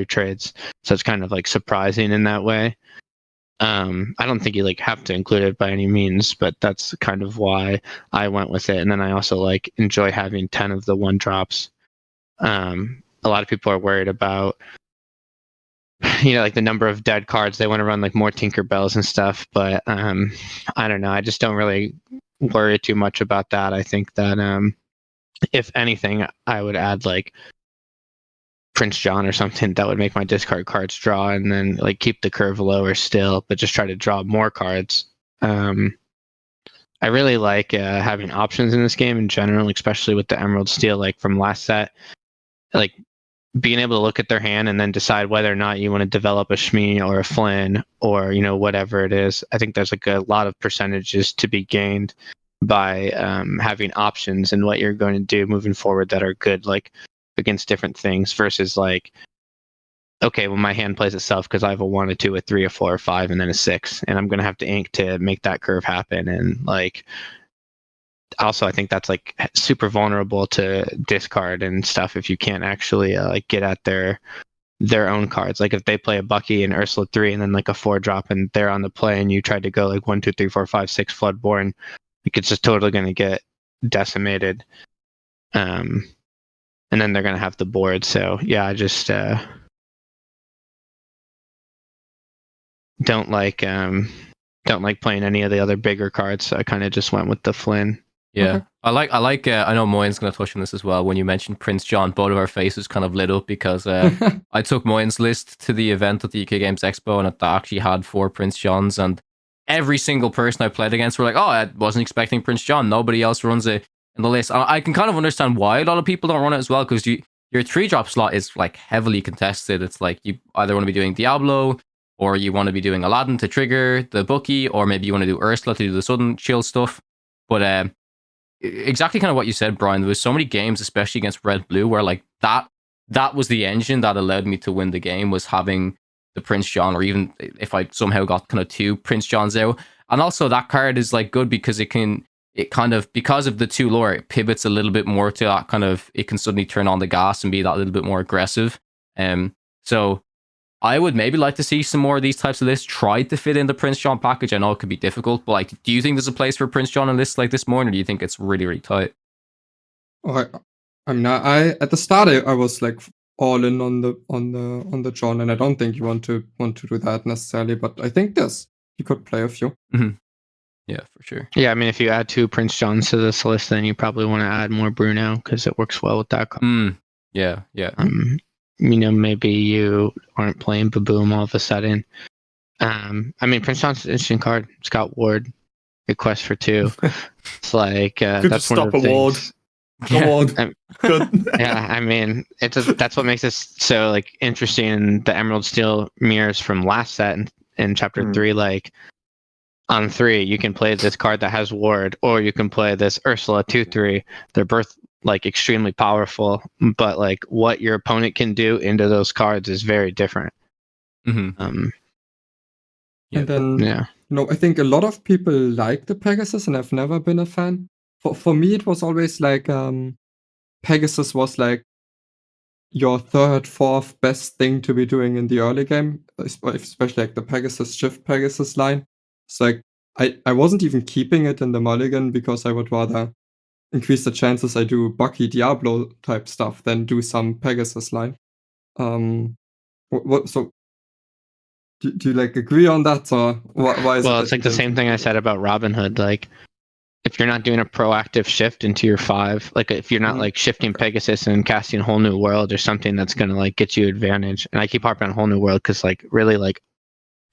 B: trades. So it's kind of like surprising in that way. I don't think you like have to include it by any means, but that's kind of why I went with it. And then I also like enjoy having 10 of the 1-drops. A lot of people are worried about like the number of dead cards. They want to run like more Tinkerbells and stuff, but I don't know. I just don't really worry too much about that. I think that if anything, I would add like Prince John or something that would make my discard cards draw, and then like keep the curve lower still, but just try to draw more cards. I really like having options in this game in general, especially with the Emerald Steel, like from last set, like being able to look at their hand and then decide whether or not you want to develop a Shmi or a Flynn or whatever it is. I think there's like a lot of percentages to be gained by having options in what you're going to do moving forward that are good, like against different things, versus like, okay, well my hand plays itself because I have a 1, a 2, a 3, a 4, a 5, and then a 6, and I'm going to have to ink to make that curve happen. And like also I think that's like super vulnerable to discard and stuff if you can't actually like get at their own cards. Like if they play a Bucky and Ursula 3 and then like a 4-drop and they're on the play and you tried to go like 1, 2, 3, 4, 5, 6 Floodborn, like it's just totally going to get decimated. And then they're going to have the board. So yeah, I just don't like playing any of the other bigger cards. So I kind of just went with the Flynn.
A: Yeah,
D: Okay.
A: I like. I know Moyen's going to touch on this as well. When you mentioned Prince John, both of our faces kind of lit up because I took Moyen's list to the event at the UK Games Expo, and it actually had 4 Prince Johns, and every single person I played against were like, "Oh, I wasn't expecting Prince John. Nobody else runs it in the list." I can kind of understand why a lot of people don't run it as well, because your 3-drop slot is like heavily contested. It's like you either want to be doing Diablo, or you want to be doing Aladdin to trigger the Bucky, or maybe you want to do Ursula to do the sudden chill stuff. But exactly kind of what you said, Brian. There was so many games, especially against red blue, where like that was the engine that allowed me to win the game, was having the Prince John, or even if I somehow got kind of 2 Prince Johns out. And also that card is like good because it kind of, because of the 2 lore, it pivots a little bit more to that kind of, it can suddenly turn on the gas and be that little bit more aggressive. So I would maybe like to see some more of these types of lists try to fit in the Prince John package. I know it could be difficult, but like, do you think there's a place for Prince John in lists like this, Moyen, or do you think it's really, really tight?
D: I'm not. At the start I was like all in on the John, and I don't think you want to do that necessarily. But I think you could play a few.
A: Mm-hmm. Yeah, for sure.
B: Yeah, I mean, if you add 2 Prince Johns to this list, then you probably want to add more Bruno because it works well with that card.
A: Yeah.
B: Maybe you aren't playing Baboom all of a sudden. I mean, Prince John's an interesting card. It's got Ward, request for 2. It's like that's one of the things.
C: Award. Good.
B: Yeah, I mean, that's what makes this so like interesting in the Emerald Steel mirrors from last set in chapter 3. Like, on 3, you can play this card that has ward, or you can play this Ursula 2/3. They're both like extremely powerful, but like what your opponent can do into those cards is very different.
A: Mm-hmm.
D: And then,
B: Yeah.
D: I think a lot of people like the Pegasus, and I've never been a fan. For me, it was always like Pegasus was like your third, fourth best thing to be doing in the early game, especially like the Pegasus Shift Pegasus line. So like I wasn't even keeping it in the mulligan because I would rather increase the chances I do Bucky Diablo type stuff than do some Pegasus line. So do you like agree on that, or why is it?
B: Well, it's like the same thing I said about Robin Hood. Like, if you're not doing a proactive shift into your 5, like if you're not like shifting Pegasus and casting Whole New World or something that's gonna like get you advantage. And I keep harping on Whole New World because like really like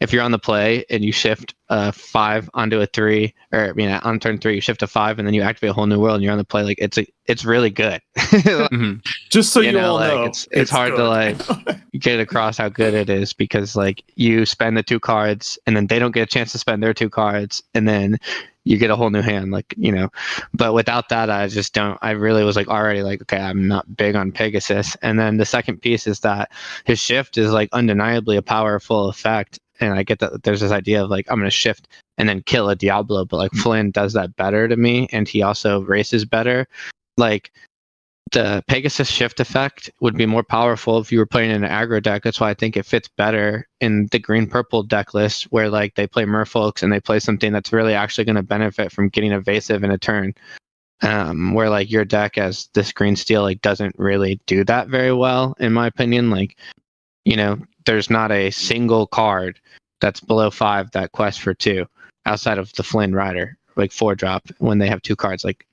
B: if you're on the play and you shift a 5 onto a 3, or I mean on turn 3 you shift a 5 and then you activate a Whole New World and you're on the play, like it's really good.
C: Just so you all
B: like,
C: know,
B: it's hard
C: good.
B: to like get across how good it is, because like you spend the 2 cards and then they don't get a chance to spend their 2 cards and then you get a whole new hand, like, but without that I really was like already like, okay, I'm not big on Pegasus. And then the second piece is that his shift is like undeniably a powerful effect, and I get that there's this idea of like I'm going to shift and then kill a Diablo, but like Flynn does that better to me, and he also races better. Like the Pegasus shift effect would be more powerful if you were playing in an aggro deck. That's why I think it fits better in the green-purple deck list, where like they play Merfolks and they play something that's really actually going to benefit from getting evasive in a turn. Where like your deck as this green steel like doesn't really do that very well, in my opinion. Like, there's not a single card that's below 5 that quests for 2 outside of the Flynn Rider, like 4-drop when they have 2 cards. Like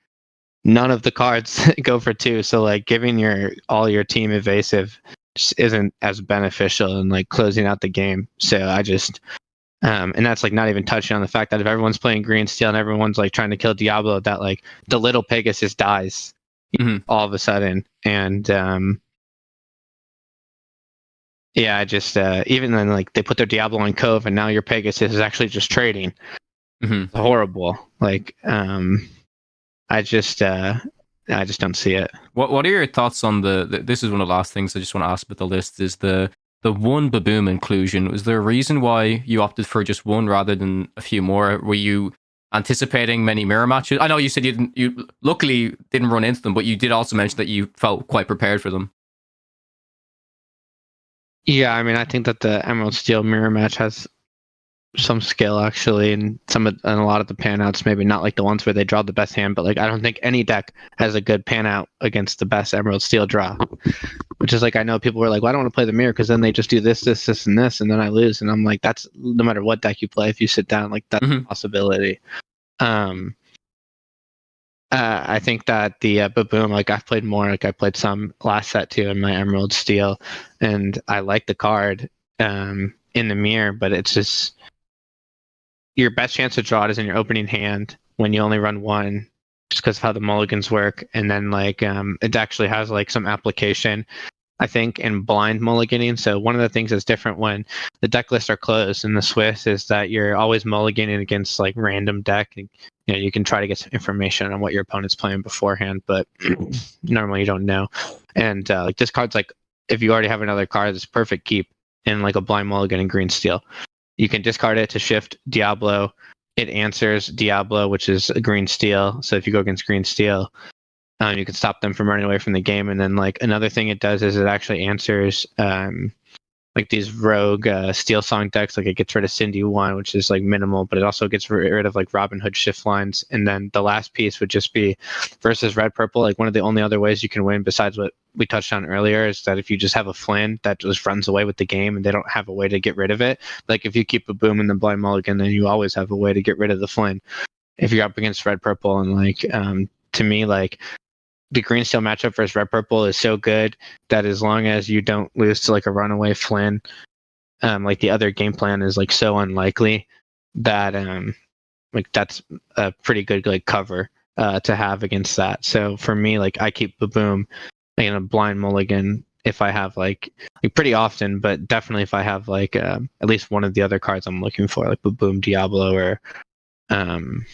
B: none of the cards go for 2, so like giving all your team evasive just isn't as beneficial in like closing out the game. So I just and that's like not even touching on the fact that if everyone's playing green steel and everyone's like trying to kill Diablo, that like the little Pegasus dies all of a sudden. And I just even then like they put their Diablo on Cove and now your Pegasus is actually just trading. It's horrible. Like I just don't see it.
A: What are your thoughts on this is one of the last things I just want to ask about the list, is the one Baboom inclusion. Was there a reason why you opted for just one rather than a few more? Were you anticipating many mirror matches? I know you said you luckily didn't run into them, but you did also mention that you felt quite prepared for them.
B: Yeah, I mean, I think that the Emerald Steel mirror match has some skill actually, and a lot of the pan outs, maybe not like the ones where they draw the best hand, but like I don't think any deck has a good pan out against the best Emerald Steel draw. Which is like, I know people were like, well, I don't want to play the mirror because then they just do this, and this, and then I lose. And I'm like, that's no matter what deck you play, if you sit down, like that's a possibility. I think that the Baboom, like I've played more, like I played some last set too in my Emerald Steel, and I like the card in the mirror, but it's just your best chance to draw it is in your opening hand when you only run 1, just because of how the mulligans work. And then like it actually has like some application, I think, in blind mulliganing. So one of the things that's different when the deck lists are closed in the Swiss is that you're always mulliganing against like random deck. You can try to get some information on what your opponent's playing beforehand, but normally you don't know. And like this card's like, if you already have another card, it's perfect keep in like a blind mulligan and green steel. You can discard it to shift Diablo. It answers Diablo, which is a green steel. So if you go against green steel, you can stop them from running away from the game. And then like another thing it does is it actually answers like these rogue Steel Song decks. Like it gets rid of Cindy 1, which is like minimal, but it also gets rid of like Robin Hood shift lines. And then the last piece would just be versus red purple. Like one of the only other ways you can win besides what we touched on earlier is that if you just have a Flynn that just runs away with the game and they don't have a way to get rid of it. Like if you keep a Boom in the blind mulligan, then you always have a way to get rid of the Flynn if you're up against red purple. And like to me, like the green steel matchup versus red purple is so good that as long as you don't lose to like a runaway Flynn, like the other game plan is like so unlikely that like that's a pretty good like cover to have against that. So for me, like I keep Baboom in a blind mulligan if I have like pretty often, but definitely if I have like at least one of the other cards I'm looking for, like Baboom Diablo or Even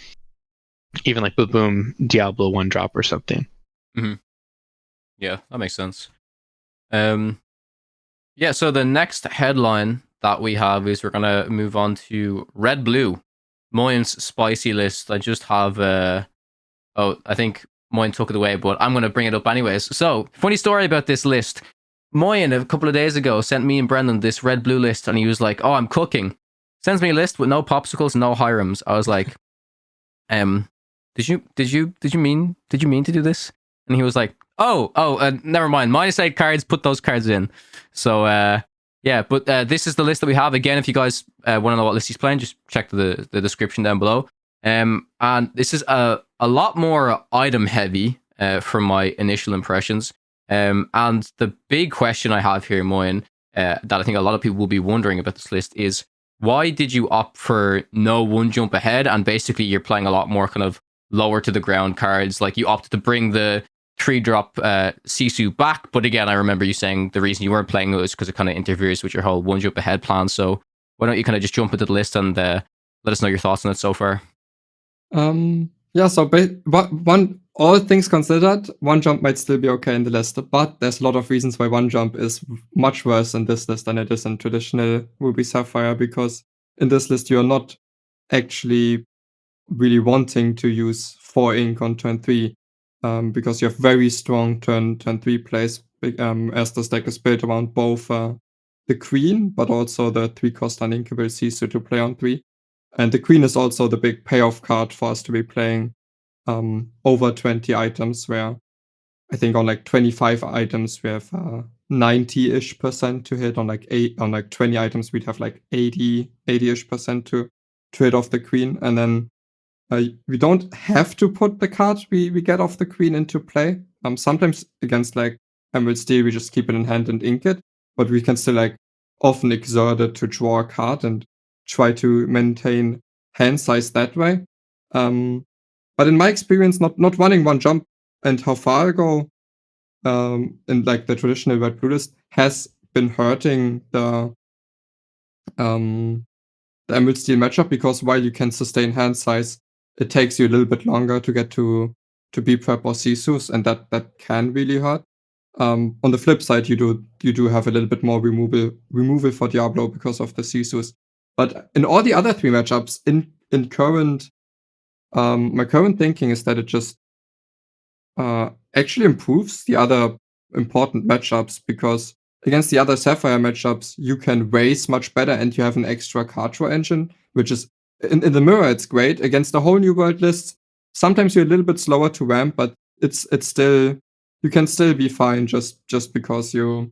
B: like Boom Boom Diablo 1 drop or something.
A: Yeah, that makes sense. Yeah, so the next headline that we have is we're gonna move on to Red Blue, Moyen's spicy list. I just have I think Moyen took it away, but I'm gonna bring it up anyways. So, funny story about this list. Moyen a couple of days ago sent me and Brendan this Red Blue list, and he was like, "Oh, I'm cooking." Sends me a list with no popsicles, no Hirams. I was like, did you mean to do this?" And he was like, never mind. -8 cards. Put those cards in. So yeah, but this is the list that we have. Again, if you guys want to know what list he's playing, just check the description down below. And this is a lot more item heavy from my initial impressions. And the big question I have here, Moyen, that I think a lot of people will be wondering about this list is, why did you opt for no one jump ahead? And basically, you're playing a lot more kind of lower to the ground cards. Like, you opted to bring the 3-drop Sisu back, but again, I remember you saying the reason you weren't playing it was because it kind of interferes with your whole one jump ahead plan. So why don't you kind of just jump into the list and let us know your thoughts on it so far?
D: Yeah, so all things considered, one jump might still be okay in the list, but there's a lot of reasons why one jump is much worse in this list than it is in traditional Ruby Sapphire, because in this list you're not actually really wanting to use 4 ink on turn 3, because you have very strong turn 3 plays, as the stack is built around both the Queen, but also the 3-cost uninkable Sisu to play on 3. And the Queen is also the big payoff card for us to be playing over 20 items, where I think on like 25 items we have 90-ish% to hit. On like 20 items we'd have like 80-ish% to hit off the Queen. And then we don't have to put the cards we get off the Queen into play. Sometimes against like Emerald Steel we just keep it in hand and ink it, but we can still like often exert it to draw a card and try to maintain hand size that way. But in my experience, not running one jump and how far I go in like the traditional red blue list has been hurting the Emerald Steel matchup, because while you can sustain hand size, it takes you a little bit longer to get to B prep or Sisus, and that can really hurt. On the flip side, you do have a little bit more removal for Diablo because of the Sisus. But in all the other 3 matchups, in current, my current thinking is that it just actually improves the other important matchups, because against the other Sapphire matchups, you can raise much better and you have an extra card draw engine, which is, in the mirror, it's great. Against the whole New World lists, sometimes you're a little bit slower to ramp, but it's still, you can still be fine just because you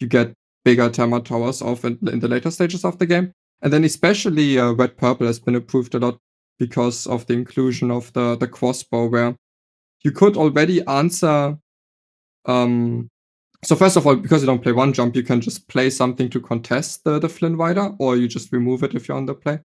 D: get bigger Terma Towers off in the later stages of the game. And then especially Red Purple has been improved a lot because of the inclusion of the crossbow, where you could already answer. So first of all, because you don't play one jump, you can just play something to contest the Flynn Rider, or you just remove it if you're on the play.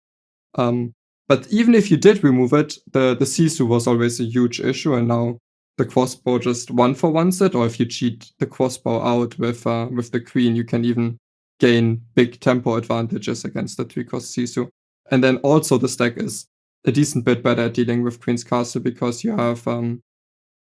D: But even if you did remove it, the Sisu was always a huge issue, and now the crossbow just 1-for-1s it, or if you cheat the crossbow out with the Queen, you can even gain big tempo advantages against the 3-cost Sisu. And then also the stack is a decent bit better at dealing with Queen's Castle, because you have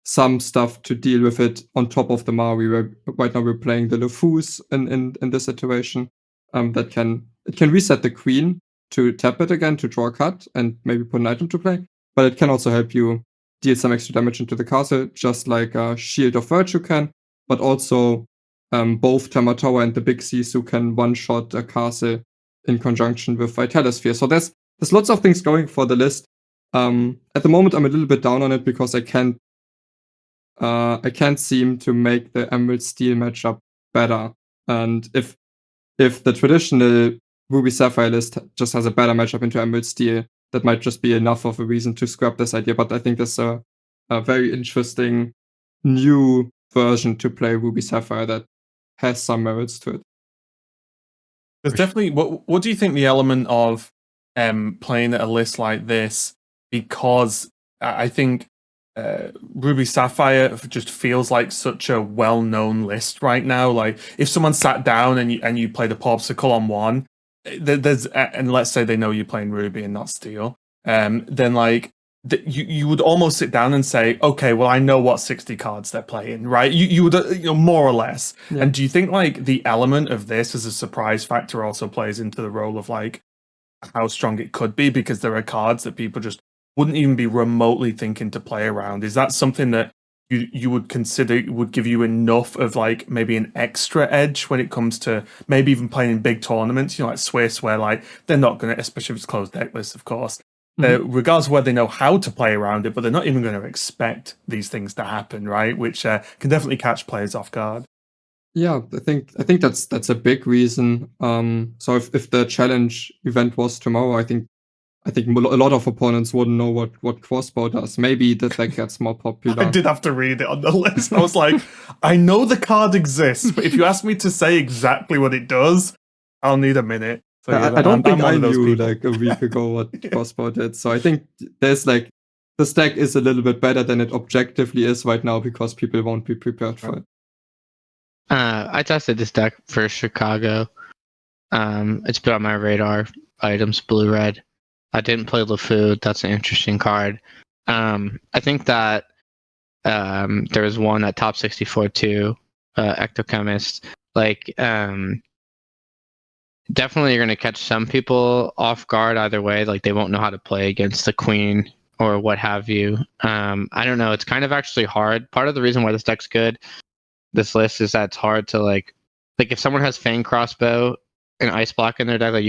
D: some stuff to deal with it on top of the Maui. Right now we're playing the Lefous in this situation. It can reset the Queen to tap it again to draw a card and maybe put an item to play, but it can also help you deal some extra damage into the castle, just like Shield of Virtue can, but also both Terma Tower and the big Sisu can one-shot a castle in conjunction with Vitalosphere. So there's lots of things going for the list. At the moment, I'm a little bit down on it because I can't seem to make the Emerald Steel matchup better. And if the traditional Ruby Sapphire list just has a better matchup into Emerald Steel, that might just be enough of a reason to scrap this idea. But I think there's a very interesting new version to play Ruby Sapphire that has some merits to it.
C: There's definitely, what do you think the element of playing a list like this, because I think Ruby Sapphire just feels like such a well-known list right now. Like, if someone sat down and you play the popsicle on one, there's and let's say they know you're playing Ruby and not Steel, then like you would almost sit down and say, okay, well, I know what 60 cards they're playing, right? You would, more or less.
D: Yeah.
C: And do you think like the element of this as a surprise factor also plays into the role of like how strong it could be, because there are cards that people just wouldn't even be remotely thinking to play around? Is that something that you would consider would give you enough of like maybe an extra edge when it comes to maybe even playing in big tournaments, like Swiss, where like they're not going to, especially if it's closed deck list, of course, regardless of whether they know how to play around it, but they're not even going to expect these things to happen, right? Which can definitely catch players off guard.
D: Yeah, I think that's a big reason. So if the challenge event was tomorrow, I think a lot of opponents wouldn't know what crossbow does. Maybe the deck gets more popular.
C: I did have to read it on the list. I was like, I know the card exists, but if you ask me to say exactly what it does, I'll need a minute. So, yeah,
D: I don't think I
C: one of those
D: knew
C: people.
D: like a week ago what crossbow did. So I think there's like the stack is a little bit better than it objectively is right now because people won't be prepared for it.
B: I tested this deck for Chicago. It's been on my radar. Items blue-red. I didn't play LeFou. That's an interesting card. I think that there was one at top 64 too, Ectochemist. Like, definitely you're going to catch some people off guard either way. Like, they won't know how to play against the queen or what have you. I don't know. It's kind of actually hard. Part of the reason why this deck's good, this list, is that it's hard to like if someone has Fang Crossbow and Ice Block in their deck, like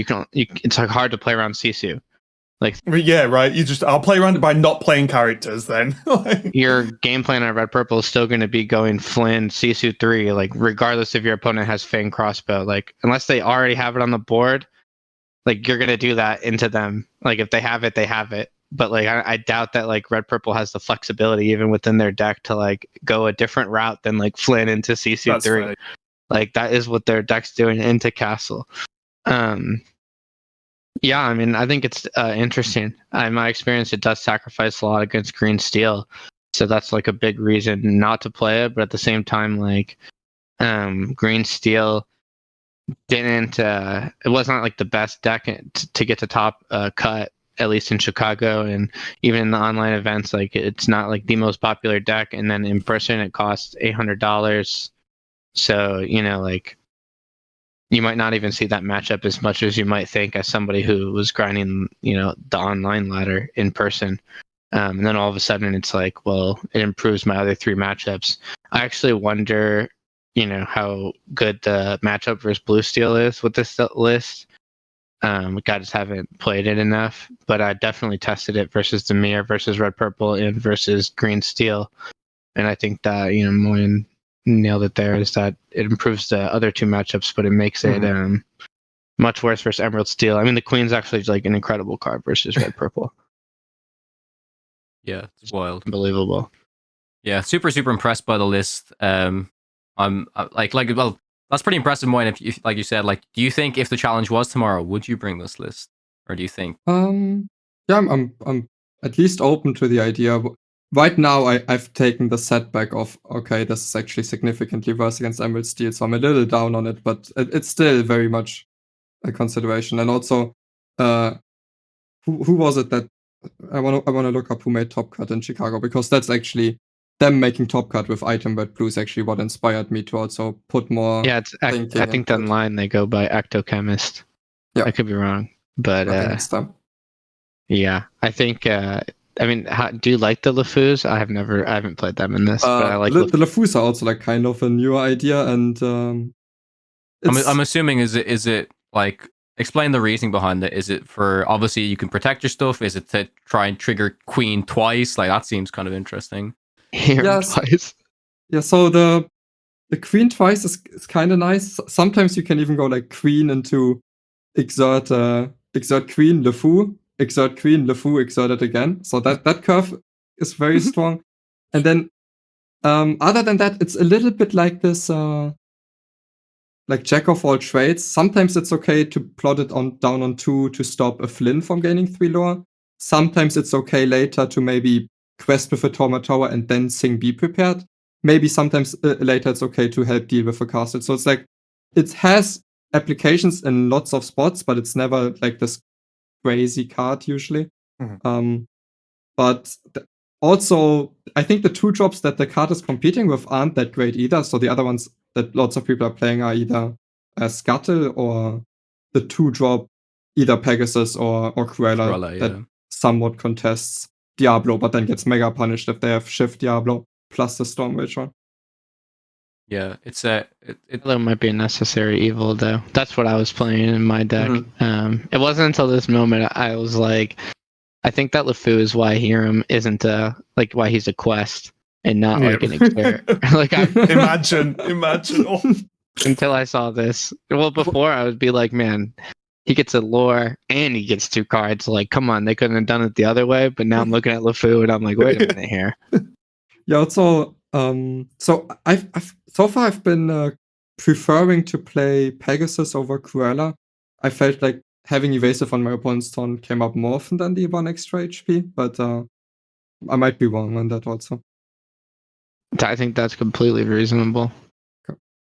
B: it's like hard to play around Sisu. Like,
C: yeah, right. I'll play around it by not playing characters then.
B: your game plan on red purple is still going to be going Flynn, Sisu 3, like regardless if your opponent has Fang Crossbow. Like, unless they already have it on the board, like you're going to do that into them. Like, if they have it, they have it. But like I doubt that like red purple has the flexibility even within their deck to like go a different route than like Flynn into Sisu 3.
C: Right.
B: Like, that is what their deck's doing into Castle. Yeah, I mean, I think it's interesting. In my experience, it does sacrifice a lot against green steel, so that's like a big reason not to play it. But at the same time, like, green steel didn't. It wasn't like the best deck to get to top cut, at least in Chicago, and even in the online events. Like, it's not like the most popular deck. And then in person, it costs $800. So like, you might not even see that matchup as much as you might think as somebody who was grinding, the online ladder in person. And then all of a sudden it's like, well, it improves my other 3 matchups. I actually wonder, how good the matchup versus blue steel is with this list. I just haven't played it enough, but I definitely tested it versus the mirror, versus red purple, and versus green steel. And I think that, Moyen nailed it there, is that it improves the other 2 matchups, but it makes it much worse versus Emerald Steel. I mean, the Queen's actually like an incredible card versus red purple.
A: Yeah, it's wild.
B: Unbelievable.
A: Yeah, super impressed by the list. I'm well, that's pretty impressive, Moyen. If like you said, like, do you think if the challenge was tomorrow, would you bring this list, or do you think?
D: Yeah, I'm at least open to the idea. Right now, I've taken the setback of, okay, this is actually significantly worse against Emerald Steel, so I'm a little down on it, but it's still very much a consideration. And also, who was it that I want to look up who made Top Cut in Chicago, because that's actually them making Top Cut with item red blue is actually what inspired me to also put more.
B: Yeah, I think that line they go by Ectochemist. Yeah, I could be wrong, but yeah, I think. I mean, do you like the LeFous? I haven't played them in this, but I like
D: the LeFous are also like kind of a newer idea, and
A: I'm assuming is it like, explain the reasoning behind it. Is it for, obviously you can protect your stuff? Is it to try and trigger Queen twice? Like, that seems kind of interesting.
B: Twice.
D: Yeah, so the Queen twice is kind of nice. Sometimes you can even go like Queen into exert Queen LeFou. Exert Queen, LeFou, exert it again. So that curve is very strong. And then, other than that, it's a little bit like this, like Jack of all trades. Sometimes it's okay to plot it down on 2 to stop a Flynn from gaining 3 lore. Sometimes it's okay later to maybe quest with a Torma Tower and then sing Be Prepared. Maybe sometimes later it's okay to help deal with a castle. So it's like, it has applications in lots of spots, but it's never like this crazy card usually. But also, I think the 2-drops that the card is competing with aren't that great either. So the other ones that lots of people are playing are either Scuttle or the 2-drop, either Pegasus or Cruella that somewhat contests Diablo, but then gets mega punished if they have Shift Diablo plus the Stormwitch one.
A: Yeah, it
B: might be a necessary evil though. That's what I was playing in my deck. It wasn't until this moment I was like, I think that LeFou is why Hiram isn't like why he's a quest and not like an experiment. Like
C: imagine. Oh.
B: Until I saw this. Well, before I would be like, man, he gets a lore and he gets 2 cards. Like, come on, they couldn't have done it the other way. But now I'm looking at LeFou and I'm like, wait a minute here.
D: Yeah. Also, so I've been preferring to play Pegasus over Cruella. I felt like having evasive on my opponent's turn came up more often than the 1 extra HP, but I might be wrong on that also.
B: I think that's completely reasonable.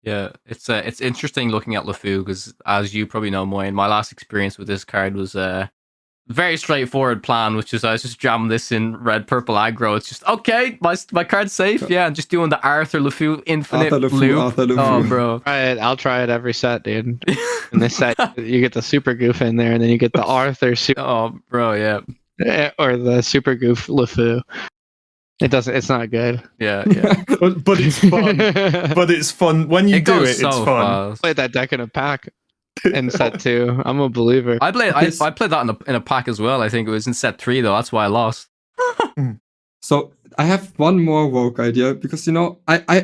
A: Yeah, it's interesting looking at LeFou because, as you probably know, Moyen, my last experience with this card was a very straightforward plan, which is I was just jamming this in red-purple aggro. It's just, okay, my card's safe, yeah, and just doing the Arthur LeFou infinite loop. Oh, bro.
B: I'll try it every set, dude. In this set, you get the Super Goof in there, and then you get the Arthur
A: Oh, bro, yeah.
B: Or the Super Goof LeFou. It's not good.
A: Yeah.
C: but it's fun. But it's fun. When you do it, it's fun.
B: Played that deck in a pack in set 2. I'm a believer.
A: I played that in a pack as well. I think it was in set 3 though. That's why I lost.
D: So I have one more rogue idea because I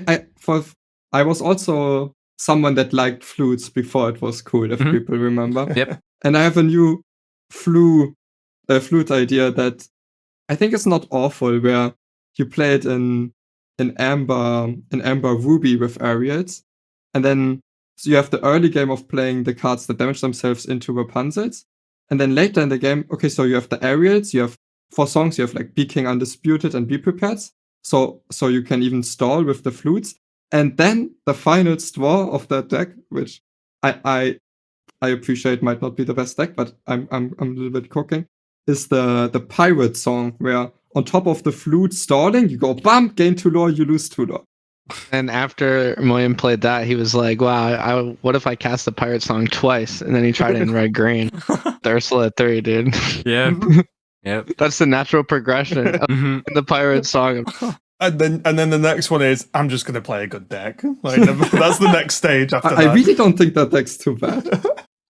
D: was also someone that liked flutes before it was cool, if people remember.
A: Yep.
D: And I have a new flute idea that I think is not awful, where you play it in Amber Ruby with Ariels, and then so you have the early game of playing the cards that damage themselves into Rapunzels, and then later in the game, okay, so you have the Ariels, you have 4 songs, you have like Be King Undisputed and Be Prepared, so you can even stall with the flutes, and then the final straw of that deck, which I appreciate might not be the best deck, but I'm a little bit cooking, is the pirate song, where on top of the flute stalling, you go bam, gain 2 lore, you lose 2 lore.
B: And after Moyen played that, he was like, wow, what if I cast the pirate song twice? And then he tried it in red green. Ursula at 3, dude.
A: Yeah. Yep.
B: That's the natural progression of the pirate song.
C: And then the next one is, I'm just going to play a good deck. Like that's the next stage after that.
D: I really don't think that deck's too bad.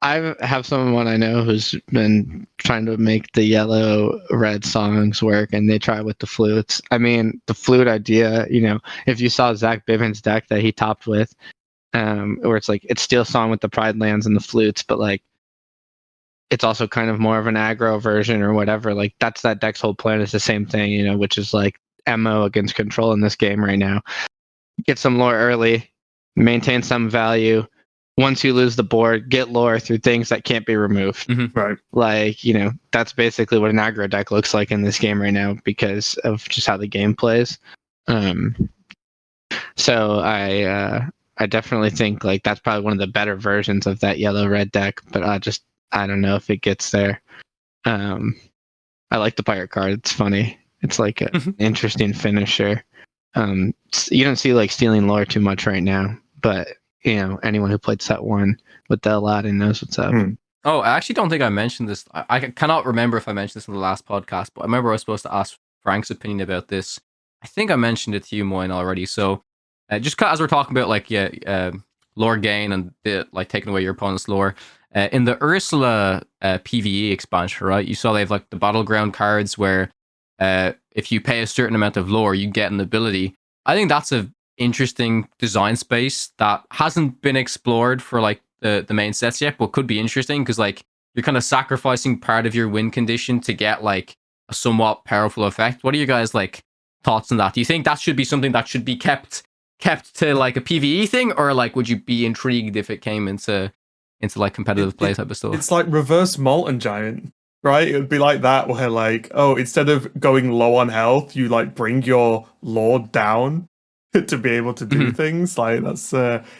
B: I have someone I know who's been trying to make the yellow-red songs work, and they try with the flutes. I mean, the flute idea, if you saw Zach Bivens' deck that he topped with, where it's like, it's Steel Song with the Pride Lands and the flutes, but like, it's also kind of more of an aggro version or whatever. Like, that's that deck's whole plan is the same thing, which is like MO against control in this game right now. Get some lore early, maintain some value. Once you lose the board, get lore through things that can't be removed.
C: Right.
B: Like, that's basically what an aggro deck looks like in this game right now because of just how the game plays. So I definitely think like that's probably one of the better versions of that yellow-red deck, but I don't know if it gets there. I like the pirate card. It's funny. It's like an interesting finisher. You don't see like stealing lore too much right now, but anyone who played set 1 with the Aladdin knows what's up.
A: Oh, I actually don't think I mentioned this. I cannot remember if I mentioned this in the last podcast, but I remember I was supposed to ask Frank's opinion about this. I think I mentioned it to you, Moyen, already. So just as we're talking about like lore gain and like taking away your opponent's lore, in the Ursula PvE expansion, right? You saw they have like the battleground cards where if you pay a certain amount of lore, you get an ability. I think that's a interesting design space that hasn't been explored for like the main sets yet, but could be interesting because like you're kind of sacrificing part of your win condition to get like a somewhat powerful effect. What are you guys like thoughts on that? Do you think that should be something that should be kept to like a PvE thing, or like would you be intrigued if it came into like competitive play type of stuff?
C: It's like reverse Molten Giant, right? It would be like that where like, oh, instead of going low on health, you like bring your lord down to be able to do things. Like that's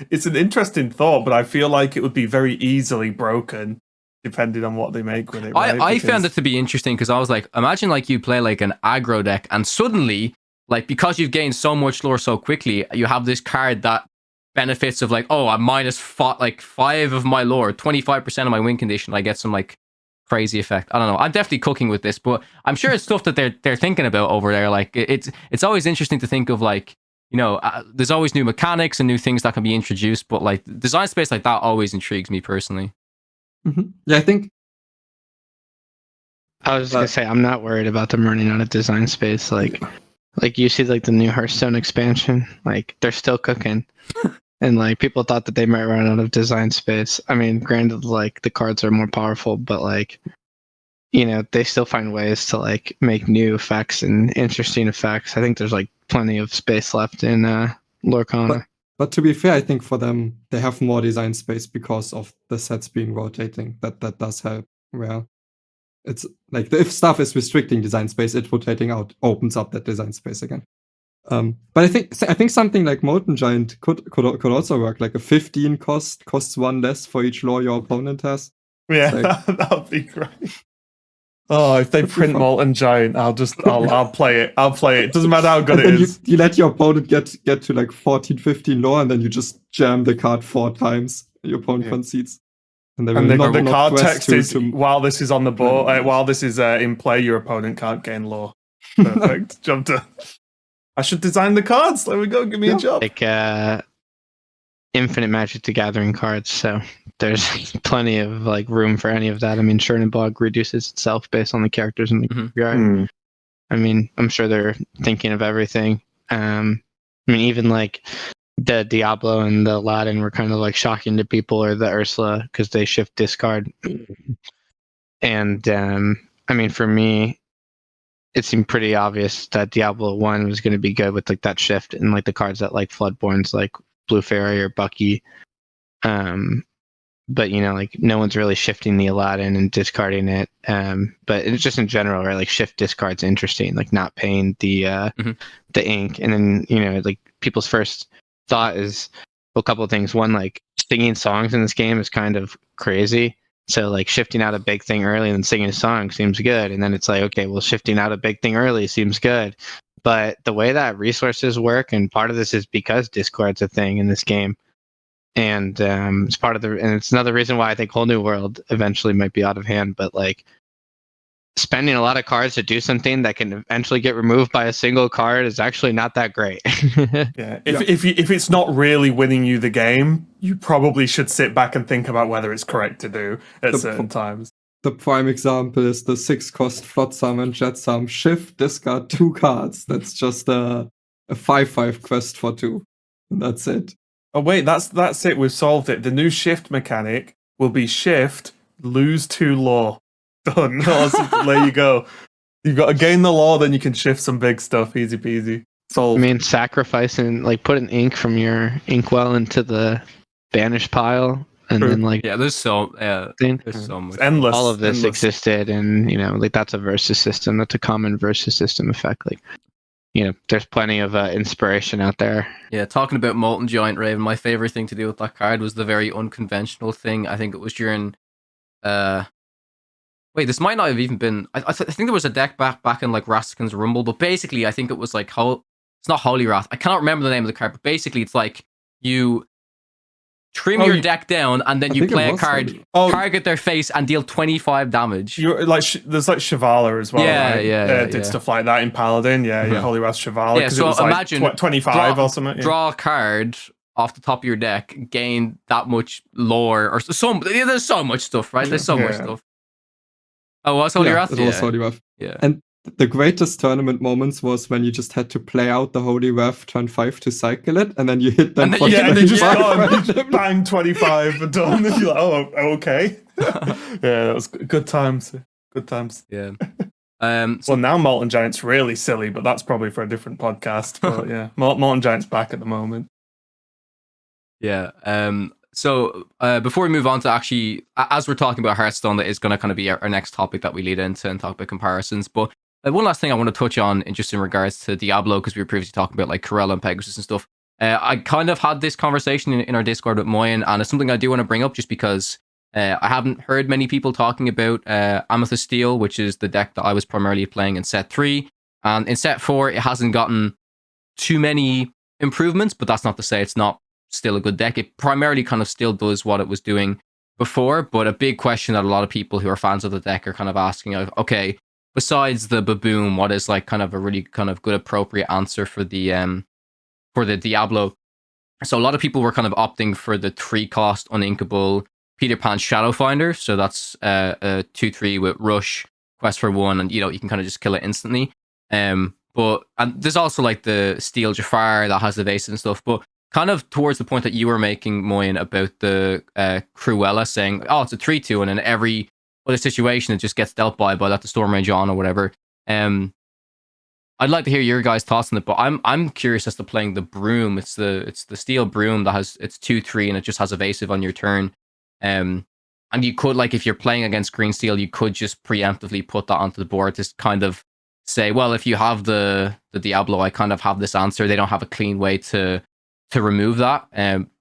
C: it's an interesting thought, but I feel like it would be very easily broken depending on what they make with it.
A: I found it to be interesting because I was like, imagine like you play like an aggro deck and suddenly, like because you've gained so much lore so quickly, you have this card that benefits of like, oh, I'm minus 5 of my lore, 25% of my win condition. I get some like crazy effect. I don't know. I'm definitely cooking with this, but I'm sure it's stuff that they're thinking about over there. Like it's always interesting to think of like, you know, there's always new mechanics and new things that can be introduced, but like design space like that always intrigues me personally.
D: Mm-hmm. Yeah, I think
B: I was gonna say I'm not worried about them running out of design space. Like you see, like the new Hearthstone expansion, like they're still cooking, and like people thought that they might run out of design space. I mean, granted, like the cards are more powerful, but like, you know, they still find ways to like make new effects and interesting effects. I think there's like plenty of space left in Lorcana.
D: But to be fair, I think for them, they have more design space because of the sets being rotating. That does help. Well, it's like if stuff is restricting design space, it rotating out opens up that design space again. But I think something like Molten Giant could also work. Like a 15 costs 1 less for each lore your opponent has.
C: Yeah,
D: Like,
C: that would be great. Oh, if they print Molten Giant, I'll play it. I'll play it. Doesn't matter how good it is.
D: You let your opponent get to like 14, 15 lore, and then you just jam the card 4 times. Your opponent concedes. And
C: the card text is while this is on the board, while this is in play, your opponent can't gain lore. Perfect. Job done. I should design the cards. There we go. Give me a job.
B: Like infinite Magic the Gathering cards, so there's plenty of like room for any of that. I mean, Chernobog reduces itself based on the characters in the graveyard. I mean, I'm sure they're thinking of everything. I mean, even like the Diablo and the Aladdin were kind of like shocking to people, or the Ursula, because they shift discard. And I mean, for me, it seemed pretty obvious that Diablo 1 was going to be good with like that shift and like the cards that like Floodborns, like Blue Fairy or Bucky. But you know, like no one's really shifting the Aladdin and discarding it. But it's just in general, right? Like shift discard's interesting, like not paying the ink. And then, you know, like people's first thought is a couple of things. One, like singing songs in this game is kind of crazy. So like shifting out a big thing early and then singing a song seems good. And then it's like, okay, well, shifting out a big thing early seems good. But the way that resources work, and part of this is because discard's a thing in this game. And it's part of the, and it's another reason why I think Whole New World eventually might be out of hand. But like spending a lot of cards to do something that can eventually get removed by a single card is actually not that great.
C: Yeah, if it's not really winning you the game, you probably should sit back and think about whether it's correct to do at certain times.
D: The prime example is the 6-cost Flotsam and Jetsam shift, discard 2 cards. That's just a 5/5 quest for 2. And that's it.
C: Oh wait, that's it. We've solved it. The new shift mechanic will be shift, lose 2 lore. Done. There you go. You've got to gain the lore, then you can shift some big stuff. Easy peasy. Solved.
B: I mean, sacrificing, like putting ink from your inkwell into the banish pile, and then like
A: there's so much.
C: Endless.
B: All of this
C: endless.
B: existed, and you know, like that's a versus system. That's a common versus system effect. Like, you know, there's plenty of inspiration out there.
A: Yeah, talking about Molten Giant Raven, my favorite thing to do with that card was the very unconventional thing. I think it was during wait, this might not have even been. I think there was a deck back in like Raskin's Rumble, but basically I think it was like it's not Holy Wrath. I cannot remember the name of the card, but basically it's like you trim your deck down and then you play a card, target their face and deal 25 damage.
C: You're like there's like Shivala as well.
A: Yeah,
C: right? Did stuff like that in Paladin. Yeah, Holy Wrath Shivala.
A: Yeah, so
C: it was
A: imagine
C: like 25 or something.
A: Draw a card off the top of your deck, gain that much lore or there's so much stuff, right? There's so much stuff. Oh, was Holy Wrath?
D: It was Holy Wrath.
A: Yeah.
D: And the greatest tournament moments was when you just had to play out the Holy Wrath turn 5 to cycle it, and then you hit them for 25.
C: And they just go and bang 25 and done. And you're like, oh, okay. Yeah, that was good times. Good times.
A: Yeah.
C: Well, now Molten Giant's really silly, but that's probably for a different podcast. But yeah, Molten Giant's back at the moment.
A: Yeah. So before we move on to actually, as we're talking about Hearthstone, that is going to kind of be our next topic that we lead into and talk about comparisons. But one last thing I want to touch on, just in regards to Diablo, because we were previously talking about like Corella and Pegasus and stuff. I kind of had this conversation in our Discord with Moyen, and it's something I do want to bring up just because I haven't heard many people talking about Amethyst Steel, which is the deck that I was primarily playing in set 3. And in set 4, it hasn't gotten too many improvements, but that's not to say it's not still a good deck. It primarily kind of still does what it was doing before, but a big question that a lot of people who are fans of the deck are kind of asking, okay, besides the Baboon, what is like kind of a really kind of good appropriate answer for the Diablo? So a lot of people were kind of opting for the 3-cost uninkable Peter Pan Shadowfinder. So that's a 2/3 with Rush, Quest for 1, and you can kind of just kill it instantly. But there's also like the Steel Jafar that has evasive and stuff. But kind of towards the point that you were making, Moyen, about the Cruella saying, oh, it's a 3/2, and in every other situation it just gets dealt by let the Storm Rage on or whatever. I'd like to hear your guys' thoughts on it, but I'm curious as to playing the Broom. It's the Steel Broom that it's 2/3 and it just has evasive on your turn. And you could, like, if you're playing against Green Steel, you could just preemptively put that onto the board to kind of say, well, if you have the Diablo, I kind of have this answer. They don't have a clean way to remove that.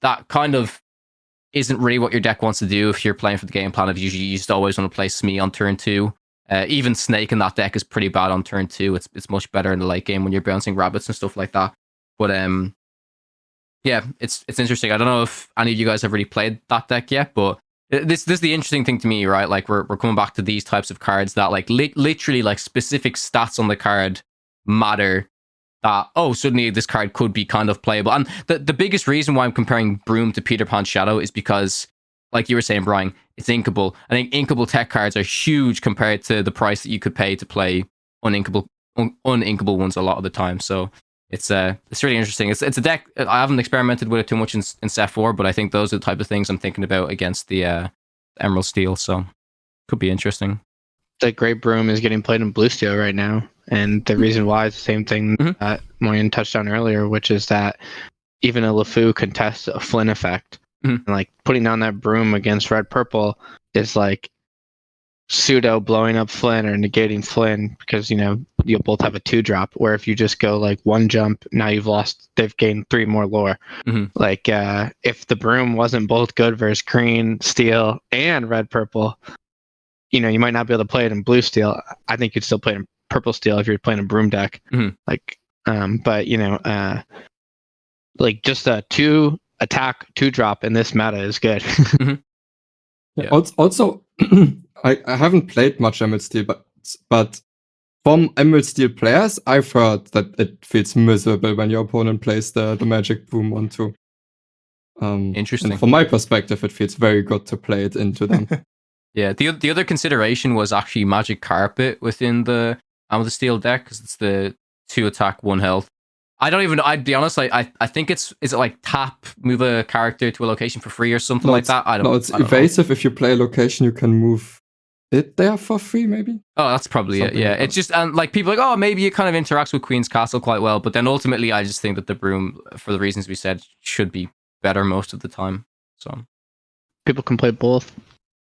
A: That kind of isn't really what your deck wants to do if you're playing for the game plan. If you just always want to play Smee on turn 2. Even Snake in that deck is pretty bad on turn 2. It's much better in the late game when you're bouncing rabbits and stuff like that. But yeah, it's interesting. I don't know if any of you guys have really played that deck yet, but this is the interesting thing to me, right? Like we're coming back to these types of cards that like literally like specific stats on the card matter. That suddenly this card could be kind of playable. And the biggest reason why I'm comparing Broom to Peter Pan Shadow is because, like you were saying, Brian, it's inkable. I think inkable tech cards are huge compared to the price that you could pay to play uninkable ones a lot of the time. So it's really interesting. It's a deck. I haven't experimented with it too much in set 4, but I think those are the type of things I'm thinking about against the Emerald Steel. So could be interesting.
B: The Great Broom is getting played in Blue Steel right now, and the reason why is the same thing that Moyen touched on earlier, which is that even a LeFou contests a Flynn effect. And like putting down that Broom against red purple is like pseudo blowing up Flynn or negating Flynn, because you'll both have a 2-drop, where if you just go like 1 jump, now they've gained 3 more lore. Like if the Broom wasn't both good versus green steel and red purple, you might not be able to play it in Blue Steel. I think you'd still play it in Purple Steel if you're playing a Broom deck. Like but like just a 2 attack 2-drop in this meta is good.
D: Yeah. Also, I haven't played much Emerald Steel, but from Emerald Steel players, I've heard that it feels miserable when your opponent plays the Magic Broom onto.
A: Interesting.
D: And from my perspective, it feels very good to play it into them.
A: Yeah, the other consideration was actually Magic Carpet within the Amethyst Steel deck, because it's the 2 attack 1 health. I don't even know. I'd be honest. I think is it like tap, move a character to a location for free or something like that? I don't know.
D: No, it's evasive. If you play a location, you can move it there for free, maybe.
A: Oh, that's probably something it. Yeah, it's just and like people are like, oh, maybe it kind of interacts with Queen's Castle quite well, but then ultimately, I just think that the Broom, for the reasons we said, should be better most of the time. So
B: People can play both.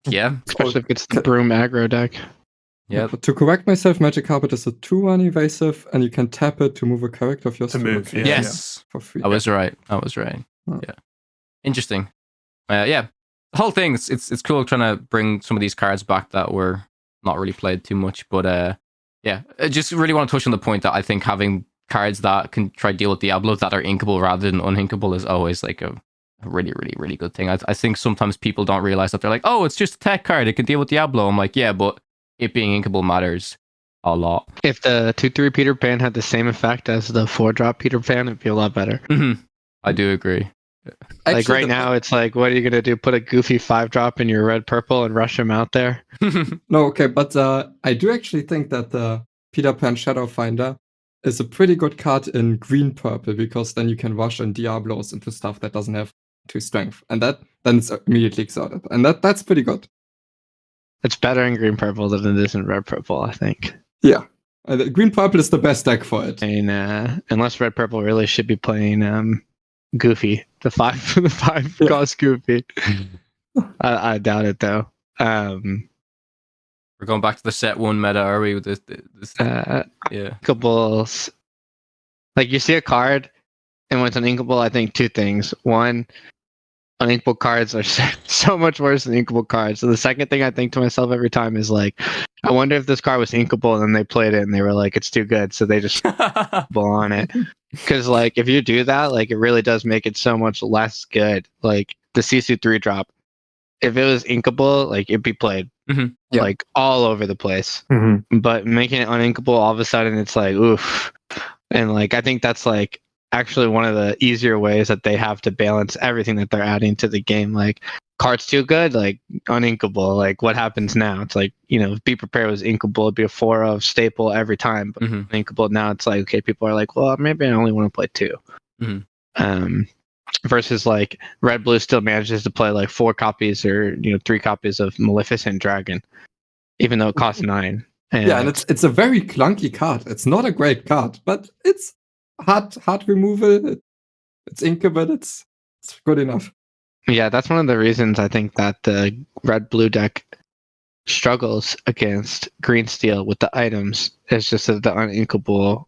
A: Yeah,
B: especially if it's the Broom aggro deck.
A: Yeah.
D: But to correct myself, Magic Carpet is a 2/1 evasive, and you can tap it to move a character of yours
C: To move, yeah.
A: Yes,
D: for free.
A: I was right.
D: Oh.
A: Yeah, interesting. Yeah, the whole thing. It's cool trying to bring some of these cards back that were not really played too much. But yeah, I just really want to touch on the point that I think having cards that can try to deal with Diablo that are inkable rather than uninkable is always like a really, really, really good thing. I think sometimes people don't realize that they're like, oh, it's just a tech card. It can deal with Diablo. I'm like, yeah, but it being inkable matters a lot.
B: If the 2/3 Peter Pan had the same effect as the 4-drop Peter Pan, it'd be a lot better.
A: I do agree.
B: Like right now, it's like, what are you gonna do? Put a goofy 5-drop in your red purple and rush him out there?
D: No, okay, but I do actually think that the Peter Pan Shadowfinder is a pretty good card in green purple, because then you can rush in Diablos into stuff that doesn't have 2 strength, and then it's immediately exalted, and that's pretty good.
B: It's better in green purple than it is in red purple, I think.
D: Yeah, green purple is the best deck for it.
B: And unless red purple really should be playing Goofy, the 5 cost Goofy. I doubt it though.
A: We're going back to the set 1 meta, are we? With this yeah.
B: Inkables. Like you see a card, and when it's an inkable, I think 2 things. One, Uninkable cards are so much worse than inkable cards. So the second thing I think to myself every time is like, I wonder if this card was inkable, and then they played it and they were like, it's too good, so they just on it. Because like if you do that, like it really does make it so much less good. Like the CC3 drop, if it was inkable, like it'd be played like all over the place. But making it uninkable, all of a sudden it's like oof. And like I think that's like actually one of the easier ways that they have to balance everything that they're adding to the game. Like cards too good, like uninkable. Like what happens now? It's like, you know, if Be Prepared was inkable, it'd be a 4-of staple every time. But uninkable now, it's like, okay, people are like, well, maybe I only want to play 2. Versus like Red Blue still manages to play like 4 copies or 3 copies of Maleficent Dragon, even though it costs 9.
D: And it's a very clunky card. It's not a great card, but it's hard removal. It's inkable. It's good enough.
B: Yeah, that's one of the reasons I think that the Red Blue deck struggles against Green Steel with the items. It's just that the uninkable,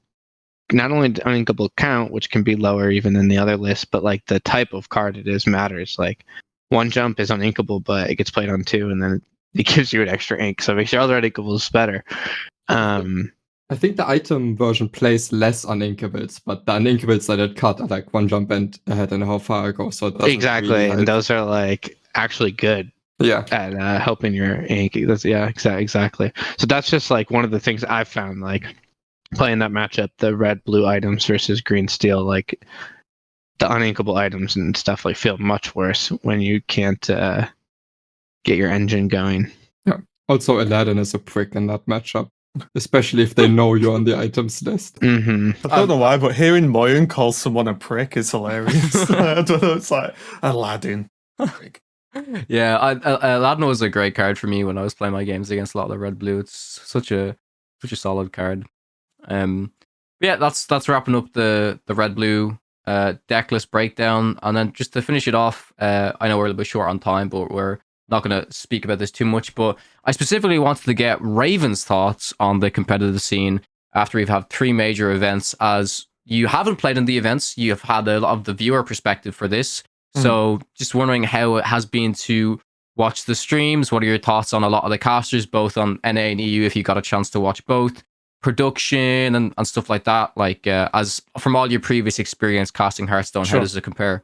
B: not only the uninkable count, which can be lower even than the other list, but like the type of card it is matters. Like 1 jump is uninkable, but it gets played on 2, and then it gives you an extra ink, so it makes your other inkables better.
D: I think the item version plays less uninkables, but the uninkables that it cut are like 1 jump and ahead and how far I go. So it
B: exactly,
D: really
B: and those are like actually good.
D: Yeah,
B: at helping your ink. Exactly. So that's just like one of the things I've found, like playing that matchup, the red blue items versus green steel, like the uninkable items and stuff like feel much worse when you can't get your engine going.
D: Yeah. Also, Aladdin is a prick in that matchup, especially if they know you're on the items list.
C: I don't know why, but hearing Moyen call someone a prick is hilarious. I don't know. It's like Aladdin. Prick.
A: Yeah, Aladdin was a great card for me when I was playing my games against a lot of the red blue. It's such a solid card. Yeah, that's wrapping up the red blue deck list breakdown, and then just to finish it off, I know we're a little bit short on time, but we're not going to speak about this too much. But I specifically wanted to get Raven's thoughts on the competitive scene after we've had 3 major events. As you haven't played in the events, you have had a lot of the viewer perspective for this. So just wondering how it has been to watch the streams. What are your thoughts on a lot of the casters, both on NA and EU, if you got a chance to watch both, production and stuff like that? Like, as from all your previous experience casting Hearthstone, how does it compare?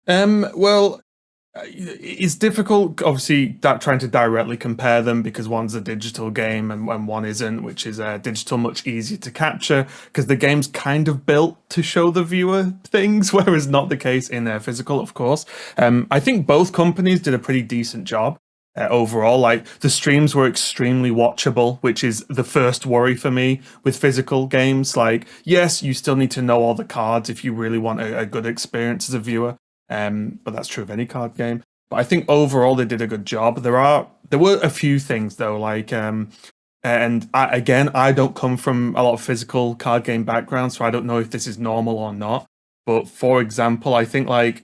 C: Well, it's difficult, obviously, trying to directly compare them because one's a digital game and one isn't, which is digital much easier to capture because the game's kind of built to show the viewer things, whereas not the case in physical, of course. I think both companies did a pretty decent job overall. Like, the streams were extremely watchable, which is the first worry for me with physical games. Like, yes, you still need to know all the cards if you really want a good experience as a viewer. But that's true of any card game. But I think overall they did a good job. There were a few things though, like and I don't come from a lot of physical card game background, so I don't know if this is normal or not. But for example, I think like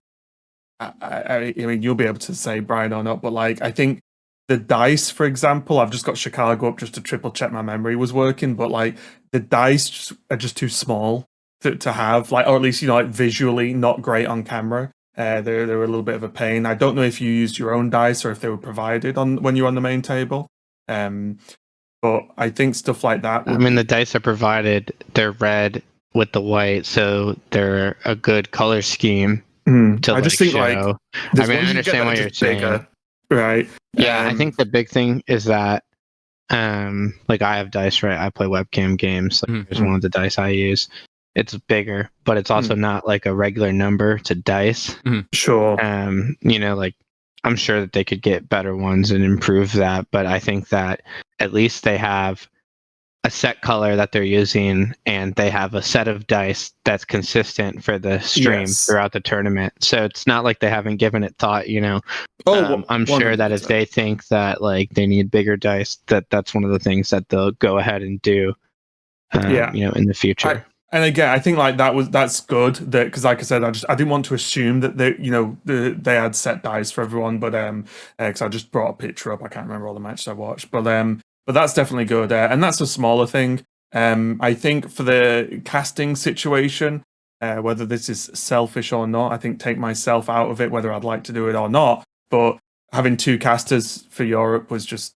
C: I mean you'll be able to say Brian or not, but like I think the dice, for example, I've just got Chicago up just to triple check my memory was working, but like the dice are just too small to have, like, or at least like visually not great on camera. They were a little bit of a pain. I don't know if you used your own dice or if they were provided when you were on the main table. But I think stuff like that.
B: I mean, the dice are provided. They're red with the white, so they're a good color scheme.
C: I just think show.
B: I mean, I understand what you're saying.
C: Right.
B: Yeah, I think the big thing is that, like I have dice, right? I play webcam games. Like, there's one of the dice I use. It's bigger, but it's also not like a regular number to dice.
C: Sure.
B: Like I'm sure that they could get better ones and improve that, but I think that at least they have a set color that they're using and they have a set of dice that's consistent for the stream throughout the tournament. So it's not like they haven't given it thought, I'm sure that if they think that like they need bigger dice, that's one of the things that they'll go ahead and do, in the future.
C: And again, I think like that's good, that because like I said, I didn't want to assume that they had set dice for everyone, but because I just brought a picture up, I can't remember all the matches I watched, but that's definitely good, and that's a smaller thing. I think for the casting situation, Whether this is selfish or not, I think take myself out of it, whether I'd like to do it or not. But having 2 casters for Europe was just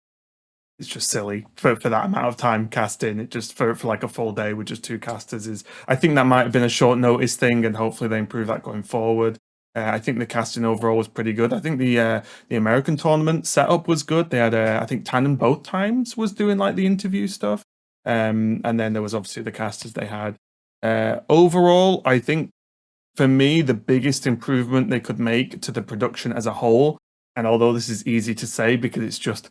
C: silly for that amount of time casting. It just for like a full day with just 2 casters is. I think that might have been a short notice thing, and hopefully they improve that going forward. I think the casting overall was pretty good. I think the American tournament setup was good. They had I think Tannen both times was doing like the interview stuff, and then there was obviously the casters they had. Overall, I think for me the biggest improvement they could make to the production as a whole, and although this is easy to say because it's just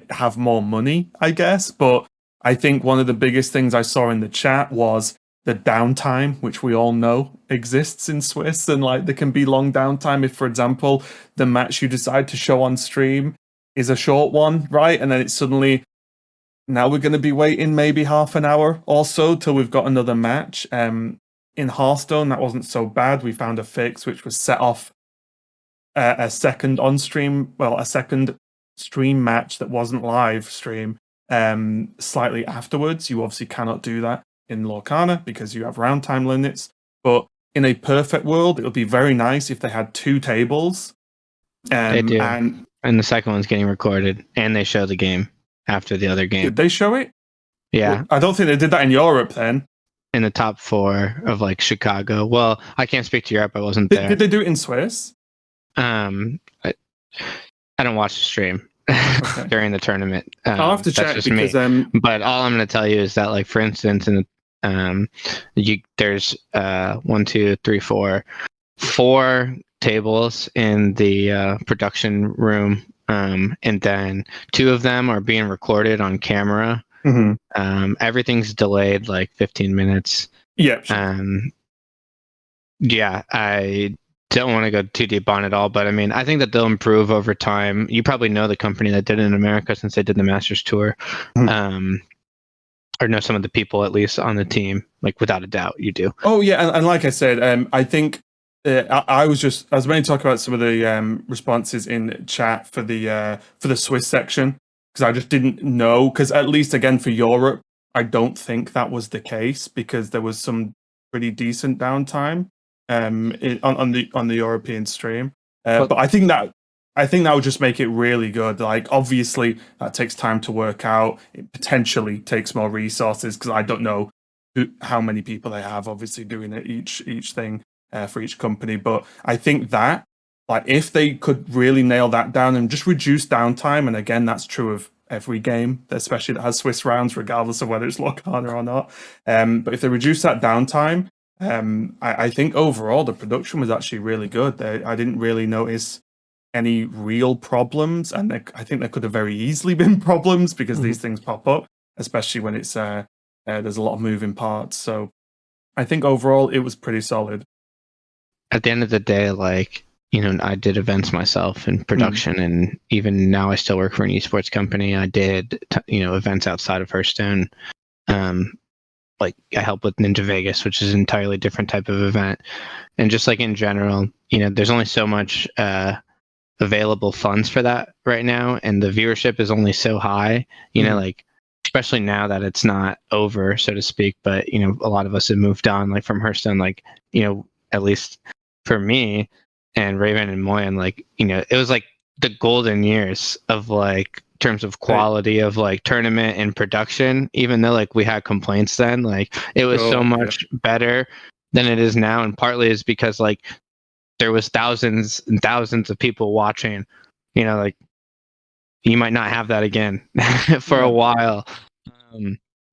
C: have more money, I guess, but I think one of the biggest things I saw in the chat was the downtime, which we all know exists in Swiss, and like there can be long downtime if, for example, the match you decide to show on stream is a short one, right? And then it's suddenly, now we're going to be waiting maybe half an hour or so till we've got another match. In Hearthstone, that wasn't so bad. We found a fix which was set off a second stream match that wasn't live stream slightly afterwards. You obviously cannot do that in Lorcana because you have round time limits. But in a perfect world, it would be very nice if they had 2 tables.
B: They do. And the second one's getting recorded, and they show the game after the other game.
C: Did they show it?
B: Yeah.
C: Well, I don't think they did that in Europe then.
B: In the top 4 of like Chicago. Well, I can't speak to Europe. I wasn't there.
C: Did they do it in Swiss?
B: I don't watch the stream during the tournament.
C: I'll have to check because
B: but all I'm going to tell you is that, like, for instance, in there's 1, 2, 3, 4 tables in the production room, and then 2 of them are being recorded on camera.
C: Mm-hmm.
B: Everything's delayed like 15 minutes.
C: Yeah. Sure.
B: Yeah, I don't want to go too deep on it all, but I mean, I think that they'll improve over time. You probably know the company that did it in America since they did the Masters Tour, or know some of the people at least on the team. Like, without a doubt, you do.
C: Oh yeah, and like I said, I think I was mainly talking about some of the responses in chat for the Swiss section, because I just didn't know. Because at least again for Europe, I don't think that was the case, because there was some pretty decent downtime on the European stream. But I think that would just make it really good. Like, obviously that takes time to work out. It potentially takes more resources, because I don't know how many people they have obviously doing it each thing for each company. But I think that, like, if they could really nail that down and just reduce downtime, and again that's true of every game, especially that has Swiss rounds, regardless of whether it's Lorcana or not. But if they reduce that downtime, I think overall the production was actually really good. I didn't really notice any real problems, and I think there could have very easily been problems, because these things pop up, especially when it's there's a lot of moving parts. So I think overall it was pretty solid.
B: At the end of the day, like, you know, I did events myself in production, and even now I still work for an esports company. I did events outside of Hearthstone. Like, I help with Ninja Vegas, which is an entirely different type of event. And just like in general, you know, there's only so much available funds for that right now, and the viewership is only so high, you know, like, especially now that it's not over, so to speak, but, you know, a lot of us have moved on, like, from Hearthstone, like, you know, at least for me and Raven and Moyen, like, you know, it was like the golden years of, like, terms of quality of, like, tournament and production, even though, like, we had complaints then, like, it was so much better than it is now. And partly is because, like, there was thousands and thousands of people watching, you know, like, you might not have that again for a while.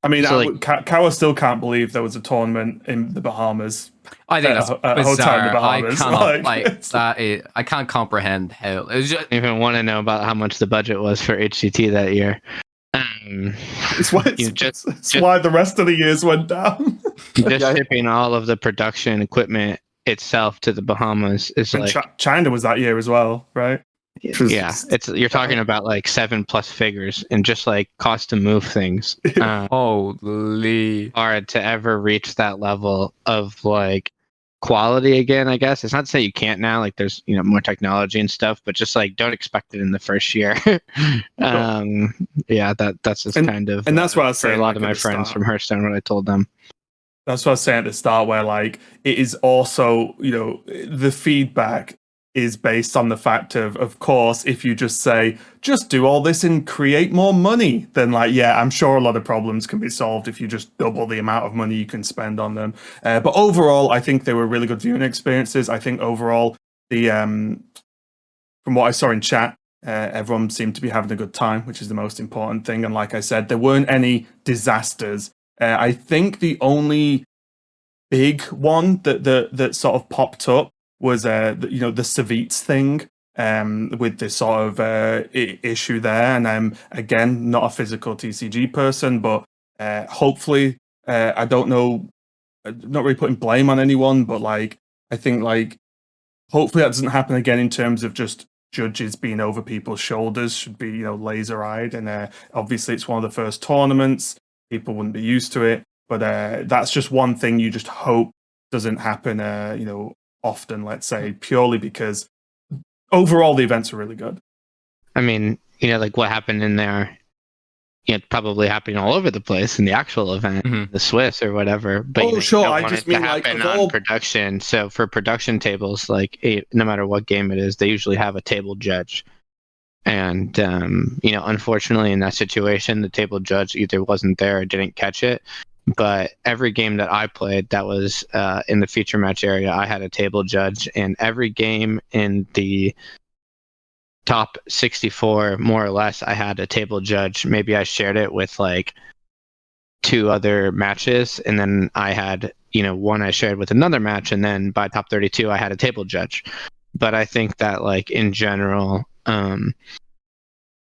C: I mean,
B: so,
C: Kawa still can't believe there was a tournament in the Bahamas.
A: I think that's
C: hotel in the Bahamas.
A: I can't comprehend how. It was just,
B: I even want to know about how much the budget was for HCT that year.
C: It's why the rest of the years went down.
B: Just shipping all of the production equipment itself to the Bahamas is
C: and
B: like
C: China was that year as well, right?
B: Yeah, you're talking about like 7+ figures and just like cost to move things.
A: Holy,
B: hard to ever reach that level of, like, quality again. I guess it's not to say you can't now. Like, there's, you know, more technology and stuff, but just, like, don't expect it in the first year. Yeah, that's just kind of,
C: and that's what I was saying.
B: For a lot of my friends from Hearthstone, what I told them.
C: That's what I was saying at the start, where like it is also, the feedback is based on the fact of course, if you just say, just do all this and create more money, then like, yeah, I'm sure a lot of problems can be solved if you just double the amount of money you can spend on them. But overall, I think they were really good viewing experiences. I think overall, from what I saw in chat, everyone seemed to be having a good time, which is the most important thing. And like I said, there weren't any disasters. I think the only big one that sort of popped up was the Savits thing, with this sort of issue there. And again, not a physical TCG person, but hopefully, I don't know, not really putting blame on anyone, but like I think like hopefully that doesn't happen again in terms of just judges being over people's shoulders. Should be laser-eyed, and obviously it's one of the first tournaments. People wouldn't be used to it, but that's just one thing you just hope doesn't happen often, let's say, purely because overall the events are really good.
B: I mean, like what happened in there, probably happening all over the place in the actual event, the Swiss or whatever. But
C: sure,
B: you don't
C: I
B: want
C: just
B: it to
C: mean like
B: happen
C: of
B: on
C: all...
B: production. So for production tables, like no matter what game it is, they usually have a table judge. And unfortunately, in that situation, the table judge either wasn't there or didn't catch it. But every game that I played that was in the feature match area, I had a table judge, and every game in the top 64, more or less, I had a table judge. Maybe I shared it with like 2 other matches, and then I had one I shared with another match, and then by top 32 I had a table judge. But I think that like in general,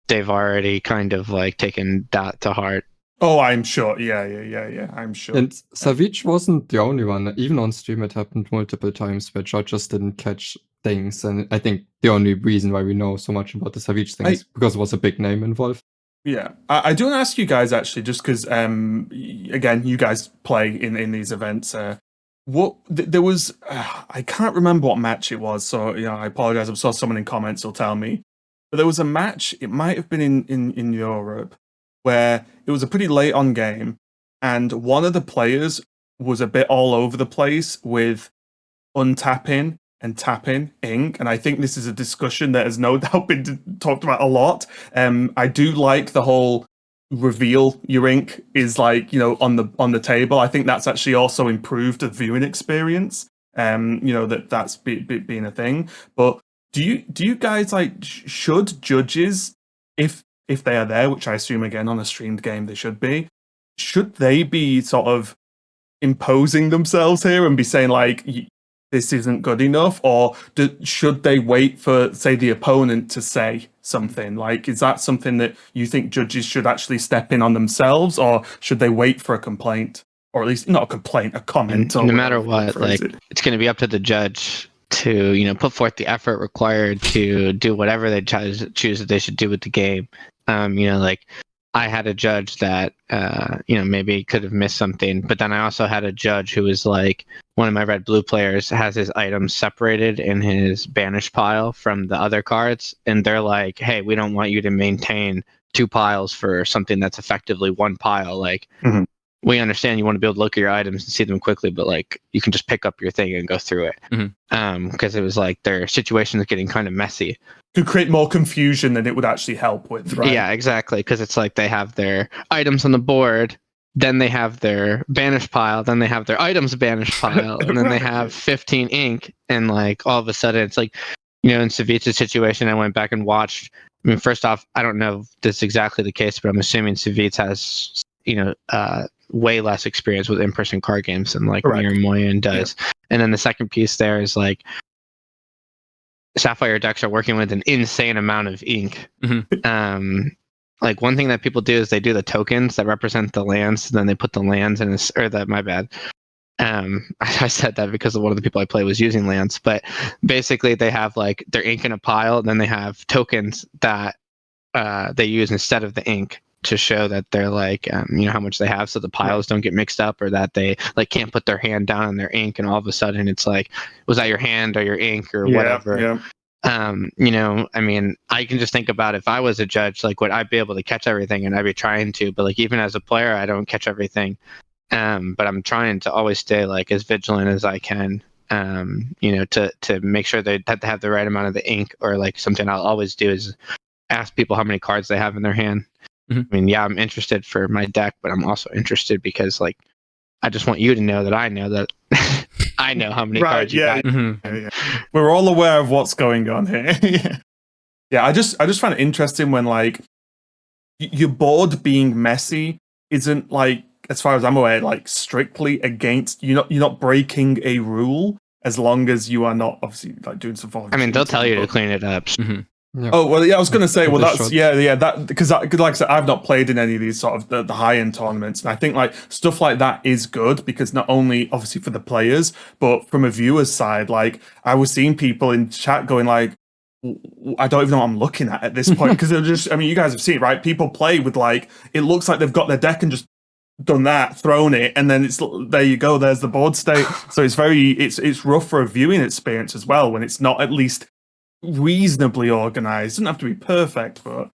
B: they've already kind of like taken that to heart.
C: Oh, I'm sure. Yeah. I'm sure.
D: And Savage wasn't the only one. Even on stream, it happened multiple times where judges didn't catch things. And I think the only reason why we know so much about the Savage thing is because it was a big name involved.
C: Yeah, I do want to ask you guys actually, just because again, you guys play in these events. There was I can't remember what match it was, so I apologize. I saw someone in comments will tell me, but there was a match. It might have been in Europe, where it was a pretty late on game, and one of the players was a bit all over the place with untapping and tapping ink, and I think this is a discussion that has no doubt been talked about a lot. I do like the whole reveal your ink is like on the table. I think that's actually also improved the viewing experience. That's being a thing. But do you guys like should judges, if they are there, which I assume again on a streamed game they should they be sort of imposing themselves here and be saying like, this isn't good enough, or should they wait for, say, the opponent to say something? Like, is that something that you think judges should actually step in on themselves, or should they wait for a complaint, or at least not a complaint, a comment?
B: No matter what, like it's going to be up to the judge to put forth the effort required to do whatever they choose that they should do with the game. Like I had a judge that maybe could have missed something, but then I also had a judge who was like, one of my red-blue players has his items separated in his banish pile from the other cards, and they're like, hey, we don't want you to maintain 2 piles for something that's effectively 1 pile. Like, we understand you want to be able to look at your items and see them quickly, but like you can just pick up your thing and go through it. Because it was like their situation is getting kind of messy.
C: Could create more confusion than it would actually help with, right?
B: Yeah, exactly. Because it's like they have their items on the board, then they have their banish pile, then they have their items banish pile, and then they have 15 ink, and like all of a sudden it's like, in Savit's situation, I went back and watched. I mean, first off, I don't know if this is exactly the case, but I'm assuming Savit's has way less experience with in-person card games than like me or Moyen does. Yeah. And then the second piece there is like Sapphire decks are working with an insane amount of ink. Like one thing that people do is they do the tokens that represent the lands, and then they put the lands in my bad. I said that because one of the people I play was using lands, but basically they have like their ink in a pile, and then they have tokens that they use instead of the ink to show that they're like, how much they have, so the piles don't get mixed up, or that they like can't put their hand down on their ink, and all of a sudden it's like, was that your hand or your ink or whatever? Yeah. I mean, I can just think about if I was a judge, like would I be able to catch everything? And I'd be trying to, but like even as a player, I don't catch everything. But I'm trying to always stay like as vigilant as I can. To make sure they have the right amount of the ink, or like something I'll always do is ask people how many cards they have in their hand.
A: Mhm.
B: I mean, yeah, I'm interested for my deck, but I'm also interested because like I just want you to know that I know that I know how many cards you got.
A: Mhm.
C: We're all aware of what's going on here. Yeah, I just find it interesting when like your board being messy isn't like, as far as I'm aware, like strictly against you're not breaking a rule as long as you are not obviously like doing some form of
B: I mean, they'll tell you to
C: cheating,
B: clean it up.
A: Mhm.
D: Yeah.
C: Oh well, yeah. I was going to say, well,
D: They
C: that's
D: should.
C: that because like I said, I've not played in any of these sort of the high end tournaments, and I think like stuff like that is good because not only obviously for the players, but from a viewer's side, like I was seeing people in chat going like, I don't even know what I'm looking at this point because they're just, I mean, you guys have seen it, right? People play with like it looks like they've got their deck and just done that, thrown it, and then it's there you go. There's the board state. So it's rough for a viewing experience as well when it's not at least reasonably organized. Doesn't have to be perfect, but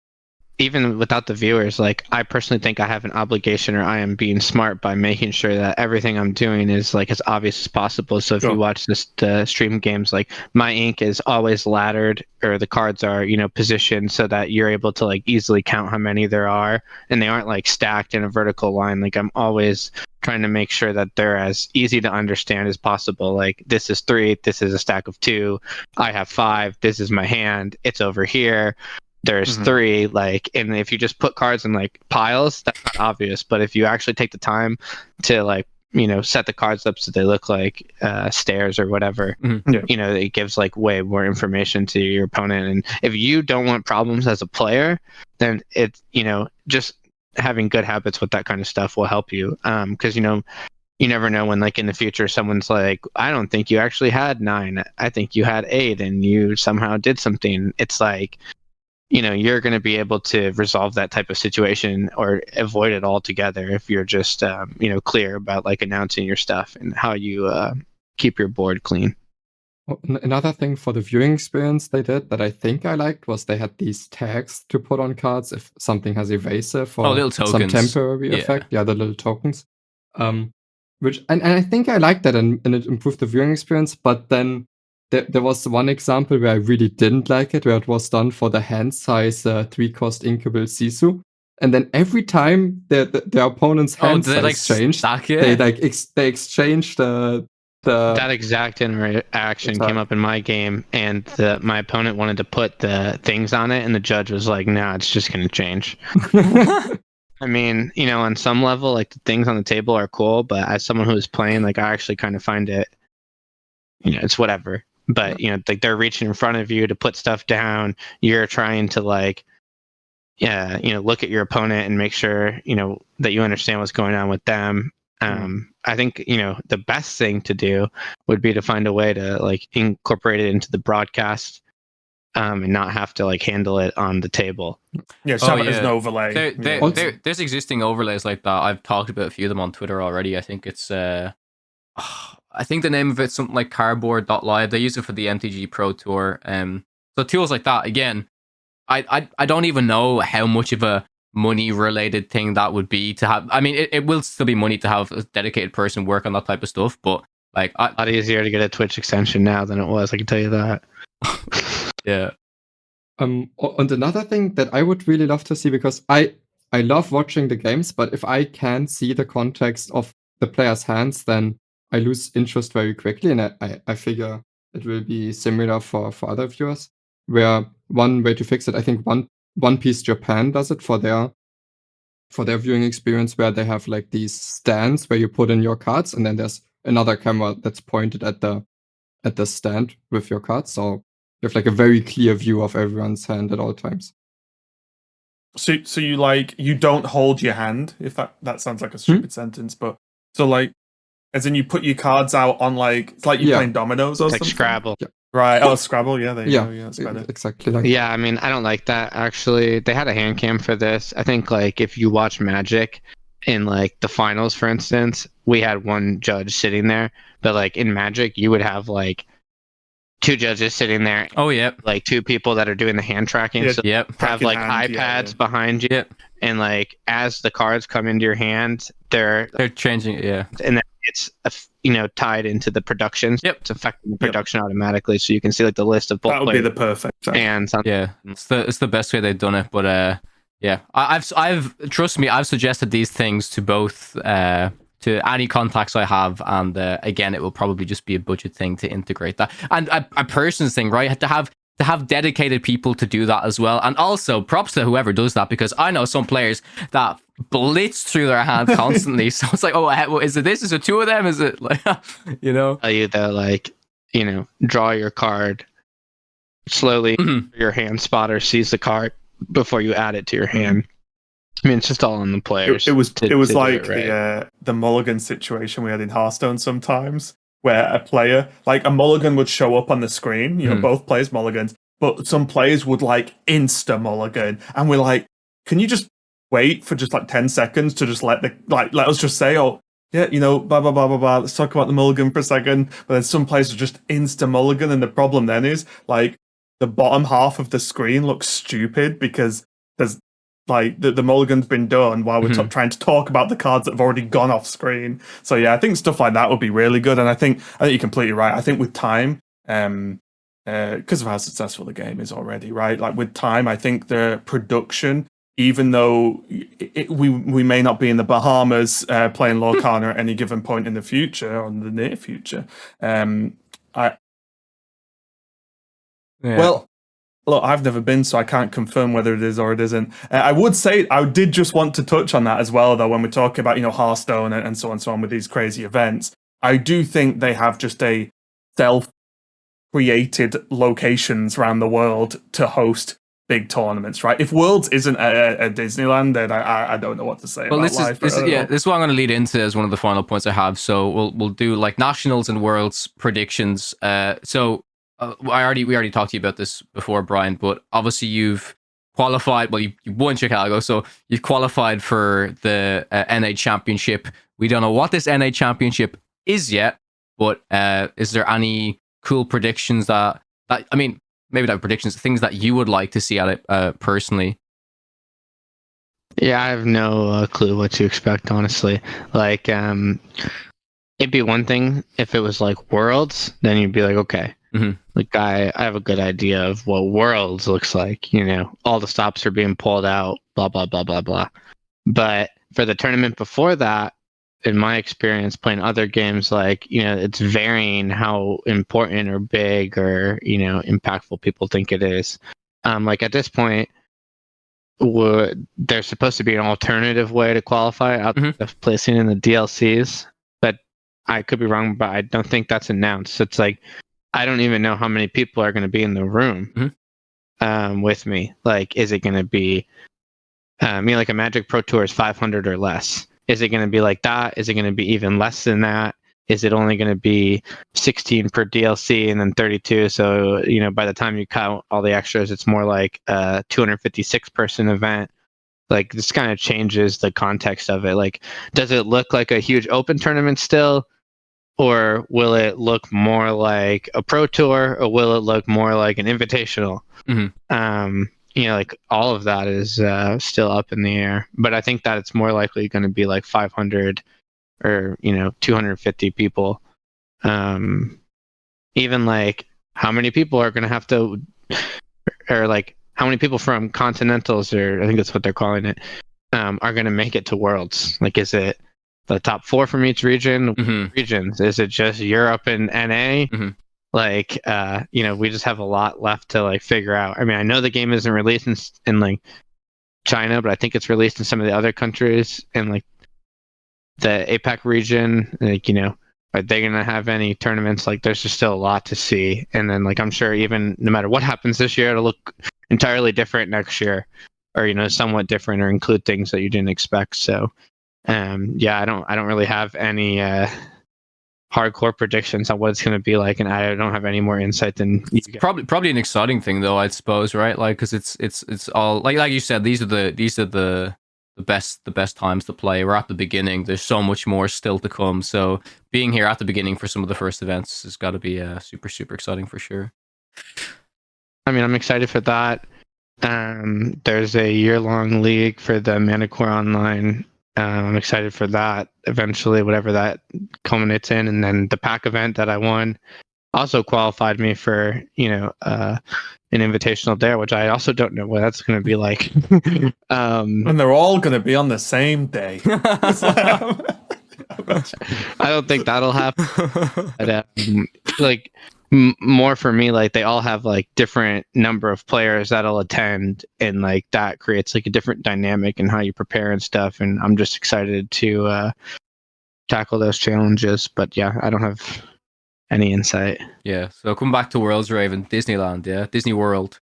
B: Even without the viewers, like I personally think I have an obligation, or I am being smart by making sure that everything I'm doing is like as obvious as possible. So if
C: Sure.
B: you watch this stream games, like my ink is always laddered, or the cards are positioned so that you're able to like easily count how many there are, and they aren't like stacked in a vertical line. Like I'm always trying to make sure that they're as easy to understand as possible. Like this is 3, this is a stack of 2, I have 5, this is my hand, it's over here. There's 3, like, and if you just put cards in like piles, that's not obvious. But if you actually take the time to like, set the cards up so they look like stairs or whatever, it gives like way more information to your opponent. And if you don't want problems as a player, then it's, just having good habits with that kind of stuff will help you. Because, you never know when like in the future someone's like, I don't think you actually had 9. I think you had 8 and you somehow did something. It's like, you're going to be able to resolve that type of situation or avoid it altogether if you're just, clear about like announcing your stuff and how you keep your board clean.
D: Another thing for the viewing experience they did that I think I liked was they had these tags to put on cards if something has evasive or
A: little
D: some
A: tokens.
D: temporary
A: Yeah.
D: effect. Yeah, the little tokens. Which and I think I liked that and it improved the viewing experience. But then there was one example where I really didn't like it, where it was done for the hand size 3-cost Inkable Sisu. And then every time their opponent's hand
A: they
D: size
A: like
D: changed,
A: stack it?
D: they like they exchanged the
B: That exact interaction came up in my game, and my opponent wanted to put the things on it, and the judge was like, "No, it's just going to change." I mean, on some level, like the things on the table are cool, but as someone who's playing, like I actually kind of find it, it's whatever. But like they're reaching in front of you to put stuff down. You're trying to like, look at your opponent and make sure that you understand what's going on with them. I think the best thing to do would be to find a way to like incorporate it into the broadcast, and not have to like handle it on the table.
C: yeah, just have it as an overlay.
A: There's existing overlays like that. I've talked about a few of them on Twitter already. I think it's I think the name of it's something like cardboard.live. They use it for the MTG Pro Tour. So tools like that, again, I don't even know how much of a money related thing that would be to have. I mean, it will still be money to have a dedicated person work on that type of stuff, but like
B: a lot easier to get a Twitch extension now than it was, I can tell you that.
A: Yeah.
D: And another thing that I would really love to see, because I love watching the games, but if I can't see the context of the player's hands, then I lose interest very quickly, and I figure it will be similar for other viewers, where one way to fix it, I think One Piece Japan does it for their viewing experience, where they have like these stands where you put in your cards, and then there's another camera that's pointed at the stand with your cards, so you have like a very clear view of everyone's hand at all times.
C: So you like you don't hold your hand, if that sounds like a stupid sentence, but so like as in you put your cards out on like it's like you're playing dominoes or
B: It's
C: something.
B: like Scrabble.
D: Yeah.
C: Right. Oh, Scrabble. Yeah, there you go. Yeah, that's better.
D: Exactly like
B: Yeah, I mean, I don't like that actually. They had a hand cam for this. I think like if you watch Magic in like the finals, for instance, we had one judge sitting there, but like in Magic, you would have like 2 judges sitting there.
A: Oh, yeah.
B: Like 2 people that are doing the hand tracking.
C: Yeah,
B: so
A: Yep.
B: have like
C: hand,
B: iPads behind you.
A: Yep.
B: and like as the cards come into your hand,
A: They're changing it, yeah.
B: and then it's tied into the production.
A: Yep.
B: It's affecting the production automatically, so you can see like the list of both
C: That would be
B: players
C: the perfect.
B: and something.
A: Yeah, it's the best way they've done it. But yeah, I've trust me, I've suggested these things to both to any contacts I have, and again, it will probably just be a budget thing to integrate that, and a person's thing, right? To have dedicated people to do that as well, and also props to whoever does that, because I know some players that blitz through their hand constantly. So it's like, oh, is it this? Is it two of them? Is it like, you know?
B: Tell you that, like, draw your card slowly. Your hand spotter sees the card before you add it to your hand. I mean, it's just all on the players.
C: It was like
B: right.
C: the mulligan situation we had in Hearthstone sometimes, where a player, like a mulligan would show up on the screen, both players mulligans, but some players would like insta mulligan, and we're like, can you just wait for just like 10 seconds to just let us just say, oh yeah, blah blah blah blah blah, let's talk about the mulligan for a second. But then some players are just insta mulligan, and the problem then is like the bottom half of the screen looks stupid because there's like the mulligan's been done while we're trying to talk about the cards that have already gone off screen. So yeah, I think stuff like that would be really good, and I think you're completely right. I think with time, because of how successful the game is already, right? Like with time, I think the production, even though we may not be in the Bahamas playing Lorcana at any given point in the future or in the near future, well. Look, I've never been, so I can't confirm whether it is or it isn't. I would say I did just want to touch on that as well, though, when we talk about Hearthstone and so on and so on with these crazy events. I do think they have just a self-created locations around the world to host big tournaments, right? If Worlds isn't a Disneyland, then I don't know what to say.
A: Well,
C: about
A: this is what I'm going to lead into as one of the final points I have. So we'll do like nationals and Worlds predictions. We already talked to you about this before, Brian, but obviously you've qualified. Well, you won Chicago, so you've qualified for the NA Championship. We don't know what this NA Championship is yet, but is there any cool predictions that I mean, maybe not predictions, things that you would like to see at it personally?
B: Yeah, I have no clue what to expect, honestly. Like, it'd be one thing if it was like Worlds, then you'd be like, okay. Like I have a good idea of what Worlds looks like. All the stops are being pulled out, blah blah blah blah blah. But for the tournament before that, in my experience playing other games, like it's varying how important or big or impactful people think it is. Like at this point, there's supposed to be an alternative way to qualify out of placing in the DLCs, but I could be wrong. But I don't think that's announced. So it's like, I don't even know how many people are going to be in the room with me. Like, is it going to be, like a Magic Pro Tour is 500 or less? Is it going to be like that? Is it going to be even less than that? Is it only going to be 16 per DLC and then 32? So, by the time you count all the extras, it's more like a 256 person event. Like, this kind of changes the context of it. Like, does it look like a huge open tournament still? Or will it look more like a pro tour, or will it look more like an invitational? Like all of that is still up in the air. But I think that it's more likely going to be like 500 or 250 people. Even like how many people are going to have to, or like how many people from Continentals, or I think that's what they're calling it, are going to make it to Worlds? Like, is it the top 4 from each region? Regions? Is it just Europe and NA? Like, we just have a lot left to like figure out. I mean, I know the game isn't released in like China, but I think it's released in some of the other countries in like the APAC region. Like, are they going to have any tournaments? Like, there's just still a lot to see. And then like, I'm sure even no matter what happens this year, it'll look entirely different next year, or somewhat different, or include things that you didn't expect. So yeah, I don't really have any hardcore predictions on what it's going to be like, and I don't have any more insight than you guys.
A: Probably an exciting thing though, I suppose, right? Like, because it's all like you said, these are the best times to play. We're at the beginning. There's so much more still to come. So being here at the beginning for some of the first events has got to be super exciting for sure.
B: I mean, I'm excited for that. There's a year-long league for the Manicore Online. I'm excited for that eventually, whatever that culminates in. And then the pack event that I won also qualified me for, an invitational there, which I also don't know what that's going to be like.
C: And they're all going to be on the same day.
B: I don't think that'll happen. But, more for me, like they all have like different number of players that'll attend, and like that creates like a different dynamic in how you prepare and stuff. And I'm just excited to tackle those challenges. But yeah, I don't have any insight.
A: Yeah, so come back to Worlds Raven, Disneyland, yeah, Disney World.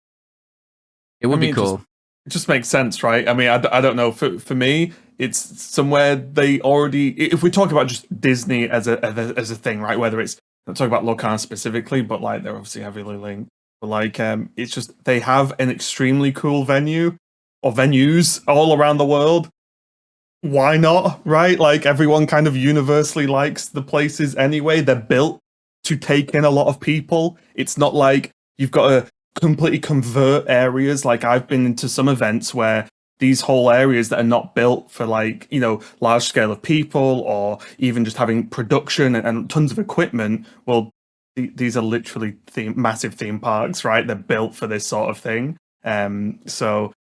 A: It would be cool.
C: It just makes sense, right? I mean, I don't know. For me, it's somewhere they already. If we talk about just Disney as a thing, right? Whether it's not talking about Lorcana specifically, but like they're obviously heavily linked. But like, it's just they have an extremely cool venue or venues all around the world. Why not, right? Like everyone kind of universally likes the places anyway. They're built to take in a lot of people. It's not like you've got to completely convert areas. Like I've been into some events where these whole areas that are not built for like, large scale of people or even just having production and tons of equipment. Well, these are literally massive theme parks, right? They're built for this sort of thing. So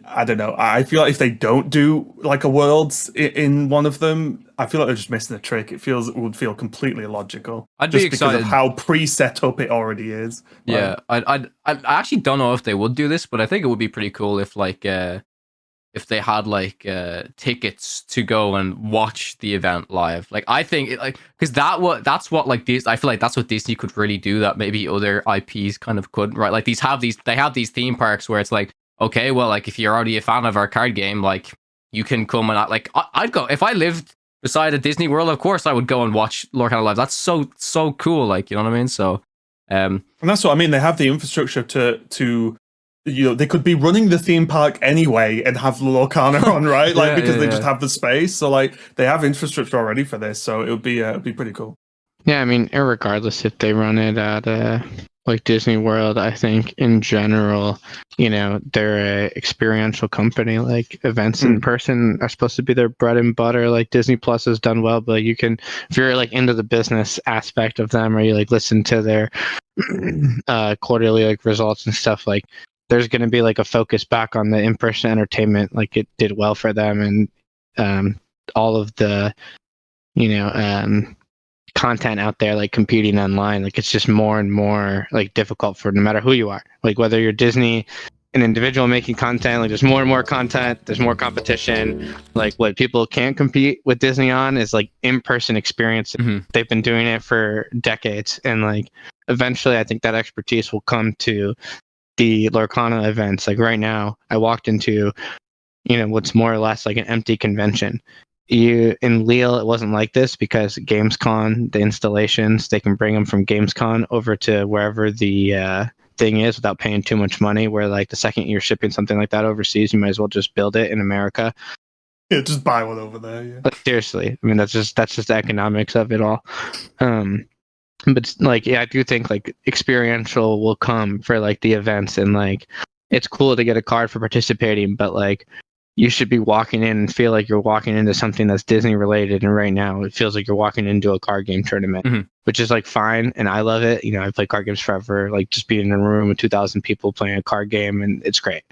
C: I don't know. I feel like if they don't do like a Worlds in one of them, I feel like they're just missing the trick. It would feel completely illogical.
A: I'd
C: just
A: be excited
C: because of how pre-set up it already is.
A: Yeah, I actually don't know if they would do this, but I think it would be pretty cool if like if they had like tickets to go and watch the event live. Like I think because that's what like I feel like that's what Disney could really do that maybe other IPs kind of couldn't, right? Like they have these theme parks where it's like, okay, well, like if you're already a fan of our card game, like you can come and I'd go if I lived beside a Disney World. Of course, I would go and watch Lorcana live. That's so cool. Like, you know what I mean? So,
C: and that's what I mean. They have the infrastructure to they could be running the theme park anyway and have Lorcana on, right? Like because they just have the space. So like they have infrastructure already for this. So it would be pretty cool.
B: Yeah, I mean, regardless if they run it at like Disney World, I think in general, they're a experiential company. Like events in person are supposed to be their bread and butter. Like Disney Plus has done well, but you can, if you're like into the business aspect of them, or you like listen to their quarterly like results and stuff, like there's going to be like a focus back on the in-person entertainment. Like it did well for them, and all of the content out there like competing online, like it's just more and more like difficult for no matter who you are, like whether you're Disney, an individual making content, like there's more and more content, there's more competition. Like what people can't compete with Disney on is like in-person experience. They've been doing it for decades, and like eventually I think that expertise will come to the Lorcana events. Like right now I walked into what's more or less like an empty convention. In Lille, it wasn't like this because Gamescom, the installations, they can bring them from Gamescom over to wherever the thing is without paying too much money. Where like the second you're shipping something like that overseas, you might as well just build it in America.
C: Yeah, just buy one over there. Yeah.
B: But seriously, I mean that's just the economics of it all. But like, yeah, I do think like experiential will come for like the events, and like it's cool to get a card for participating, but like you should be walking in and feel like you're walking into something that's Disney related. And right now it feels like you're walking into a card game tournament, which is like fine. And I love it. I've played card games forever, like just being in a room with 2,000 people playing a card game, and it's great.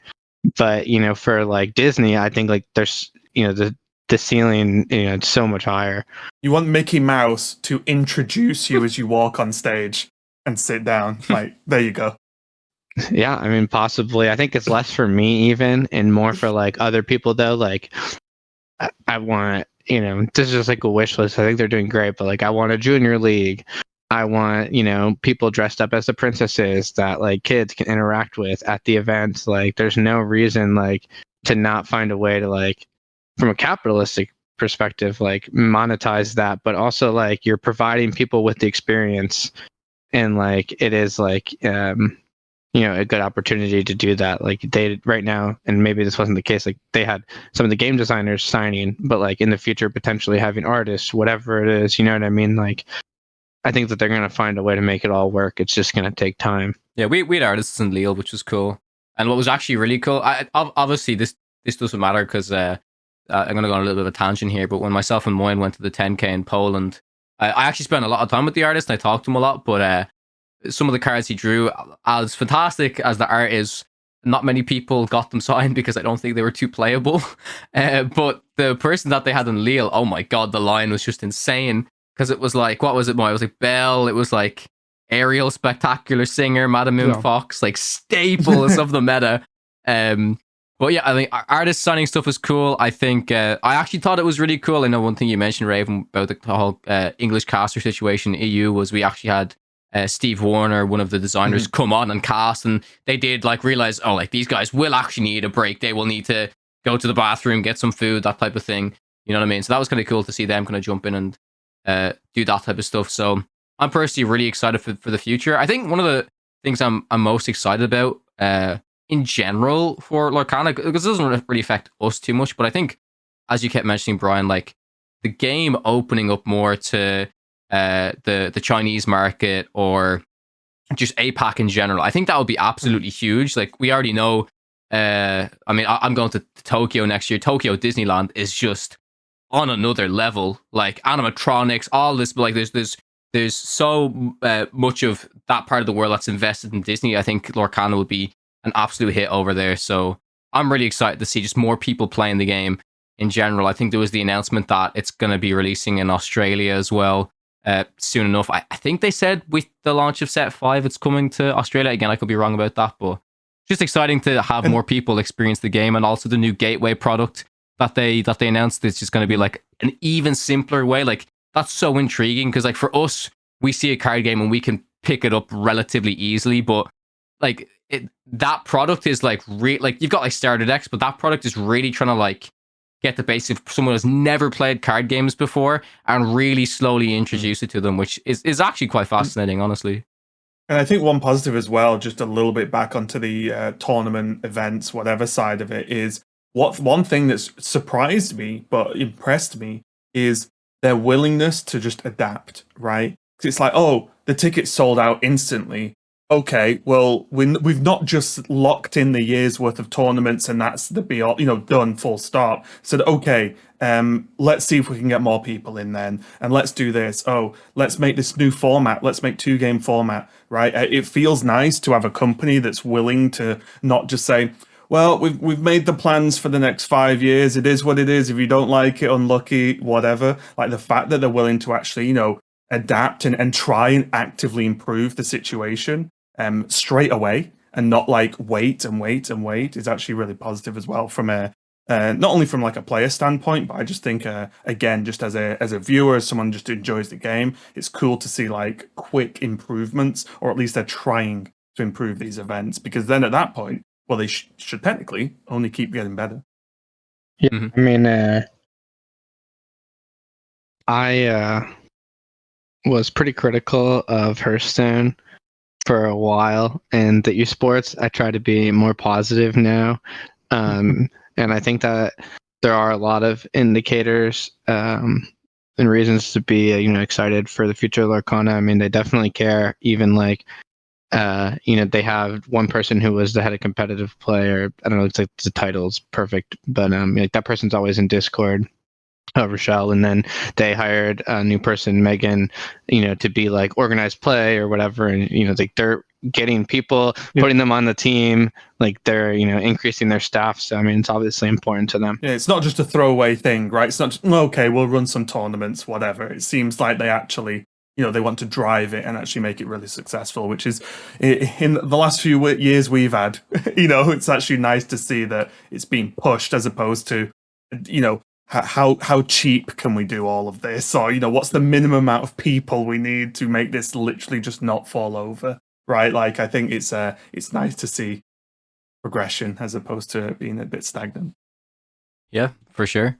B: But, for like Disney, I think like there's, the ceiling, it's so much higher.
C: You want Mickey Mouse to introduce you as you walk on stage and sit down. Like, there you go.
B: Yeah, I mean, possibly. I think it's less for me even, and more for like other people though. Like, I want, this is just like a wish list. I think they're doing great, but like, I want a junior league. I want, people dressed up as the princesses that like kids can interact with at the events. Like, there's no reason like to not find a way to like, from a capitalistic perspective, like monetize that, but also like you're providing people with the experience, and like it is like a good opportunity to do that. Like they right now, and maybe this wasn't the case, like they had some of the game designers signing, but like in the future potentially having artists, whatever it is, you know what I mean? Like I think that they're going to find a way to make it all work. It's just going to take time.
A: Yeah, we had artists in Lille, which was cool. And what was actually really cool, obviously this doesn't matter because I'm going to go on a little bit of a tangent here, but when myself and Moyen went to the 10K in Poland, I actually spent a lot of time with the artist and I talked to him a lot, but some of the cards he drew, as fantastic as the art is, not many people got them signed because I don't think they were too playable. But the person that they had in Lille, oh my god, the line was just insane. Because it was like, what was it, Moy? It was like Belle, it was like Ariel, Spectacular Singer, Madam Moon Fox, like staples of the meta. But yeah, I think artist signing stuff is cool. I think I actually thought it was really cool. I know one thing you mentioned, Raven, about the whole English caster situation in EU was we actually had Steve Warner, one of the designers, come on and cast, and they did like realize, oh, like these guys will actually need a break. They will need to go to the bathroom, get some food, that type of thing. You know what I mean? So that was kind of cool to see them kind of jump in and do that type of stuff. So I'm personally really excited for the future. I think one of the things I'm most excited about in general for Lorcana, because it doesn't really affect us too much, but I think, as you kept mentioning, Brian, like the game opening up more to the Chinese market or just APAC in general, I think that would be absolutely huge. Like we already know, I mean, I'm going to Tokyo next year. Tokyo Disneyland is just on another level. Like animatronics, all this, but like there's so much of that part of the world that's invested in Disney. I think Lorcana would be an absolute hit over there. So I'm really excited to see just more people playing the game in general. I think there was the announcement that it's going to be releasing in Australia as well soon enough. I think they said with the launch of Set 5, it's coming to Australia. Again, I could be wrong about that, but just exciting to have more people experience the game, and also the new gateway product that they announced. It's just going to be like an even simpler way. Like that's so intriguing because like for us, we see a card game and we can pick it up relatively easily, but like that product is like like you've got like starter decks, but that product is really trying to like get the basics of someone who's never played card games before and really slowly introduce it to them, which is actually quite fascinating, honestly.
C: And I think one positive as well, just a little bit back onto the tournament events, whatever side of it, is one thing that's surprised me but impressed me is their willingness to just adapt, right? 'Cause it's like, oh, the tickets sold out instantly. Okay, well, we've not just locked in the year's worth of tournaments and that's the be all, done, full stop. So, okay, let's see if we can get more people in then, and let's do this. Oh, let's make this new format. Let's make 2-game format, right? It feels nice to have a company that's willing to not just say, well, we've made the plans for the next 5 years. It is what it is. If you don't like it, unlucky, whatever. Like the fact that they're willing to actually, adapt and try and actively improve the situation straight away, and not like wait is actually really positive as well from a not only from like a player standpoint, but I just think again, just as a viewer, as someone just enjoys the game, it's cool to see like quick improvements, or at least they're trying to improve these events, because then at that point, well, they should technically only keep getting better.
B: Yeah, I mean, I was pretty critical of Hearthstone for a while, and the esports, I try to be more positive now. And I think that there are a lot of indicators and reasons to be, excited for the future of Lorcana. I mean, they definitely care. Even like, they have one person who was the head of competitive play, or I don't know, it's like the title's perfect, but like that person's always in Discord. Rochelle, and then they hired a new person, Megan, to be like organized play or whatever, and like they're getting people, putting them on the team, like they're increasing their staff. So I mean, it's obviously important to them.
C: Yeah, it's not just a throwaway thing, right? It's not just, okay, we'll run some tournaments, whatever. It seems like they actually, they want to drive it and actually make it really successful, which is in the last few years we've had. It's actually nice to see that it's being pushed as opposed to, how cheap can we do all of this? Or, what's the minimum amount of people we need to make this literally just not fall over, right? Like, I think it's nice to see progression as opposed to being a bit stagnant.
A: Yeah, for sure.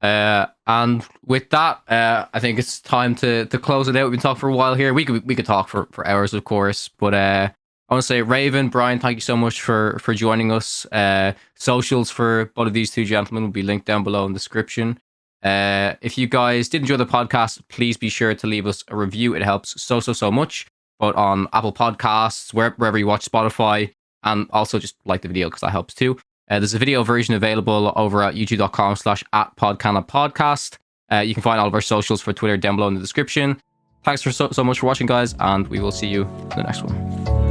A: And with that, I think it's time to close it out. We've been talking for a while here. We could talk for hours, of course, but I want to say, Raven, Brian, thank you so much for joining us. Socials for both of these two gentlemen will be linked down below in the description. If you guys did enjoy the podcast, please be sure to leave us a review. It helps so much, both on Apple Podcasts, wherever you watch, Spotify, and also just like the video because that helps too. There's a video version available over at youtube.com/@podcanapodcast. You can find all of our socials for Twitter down below in the description. Thanks so much for watching, guys, and we will see you in the next one.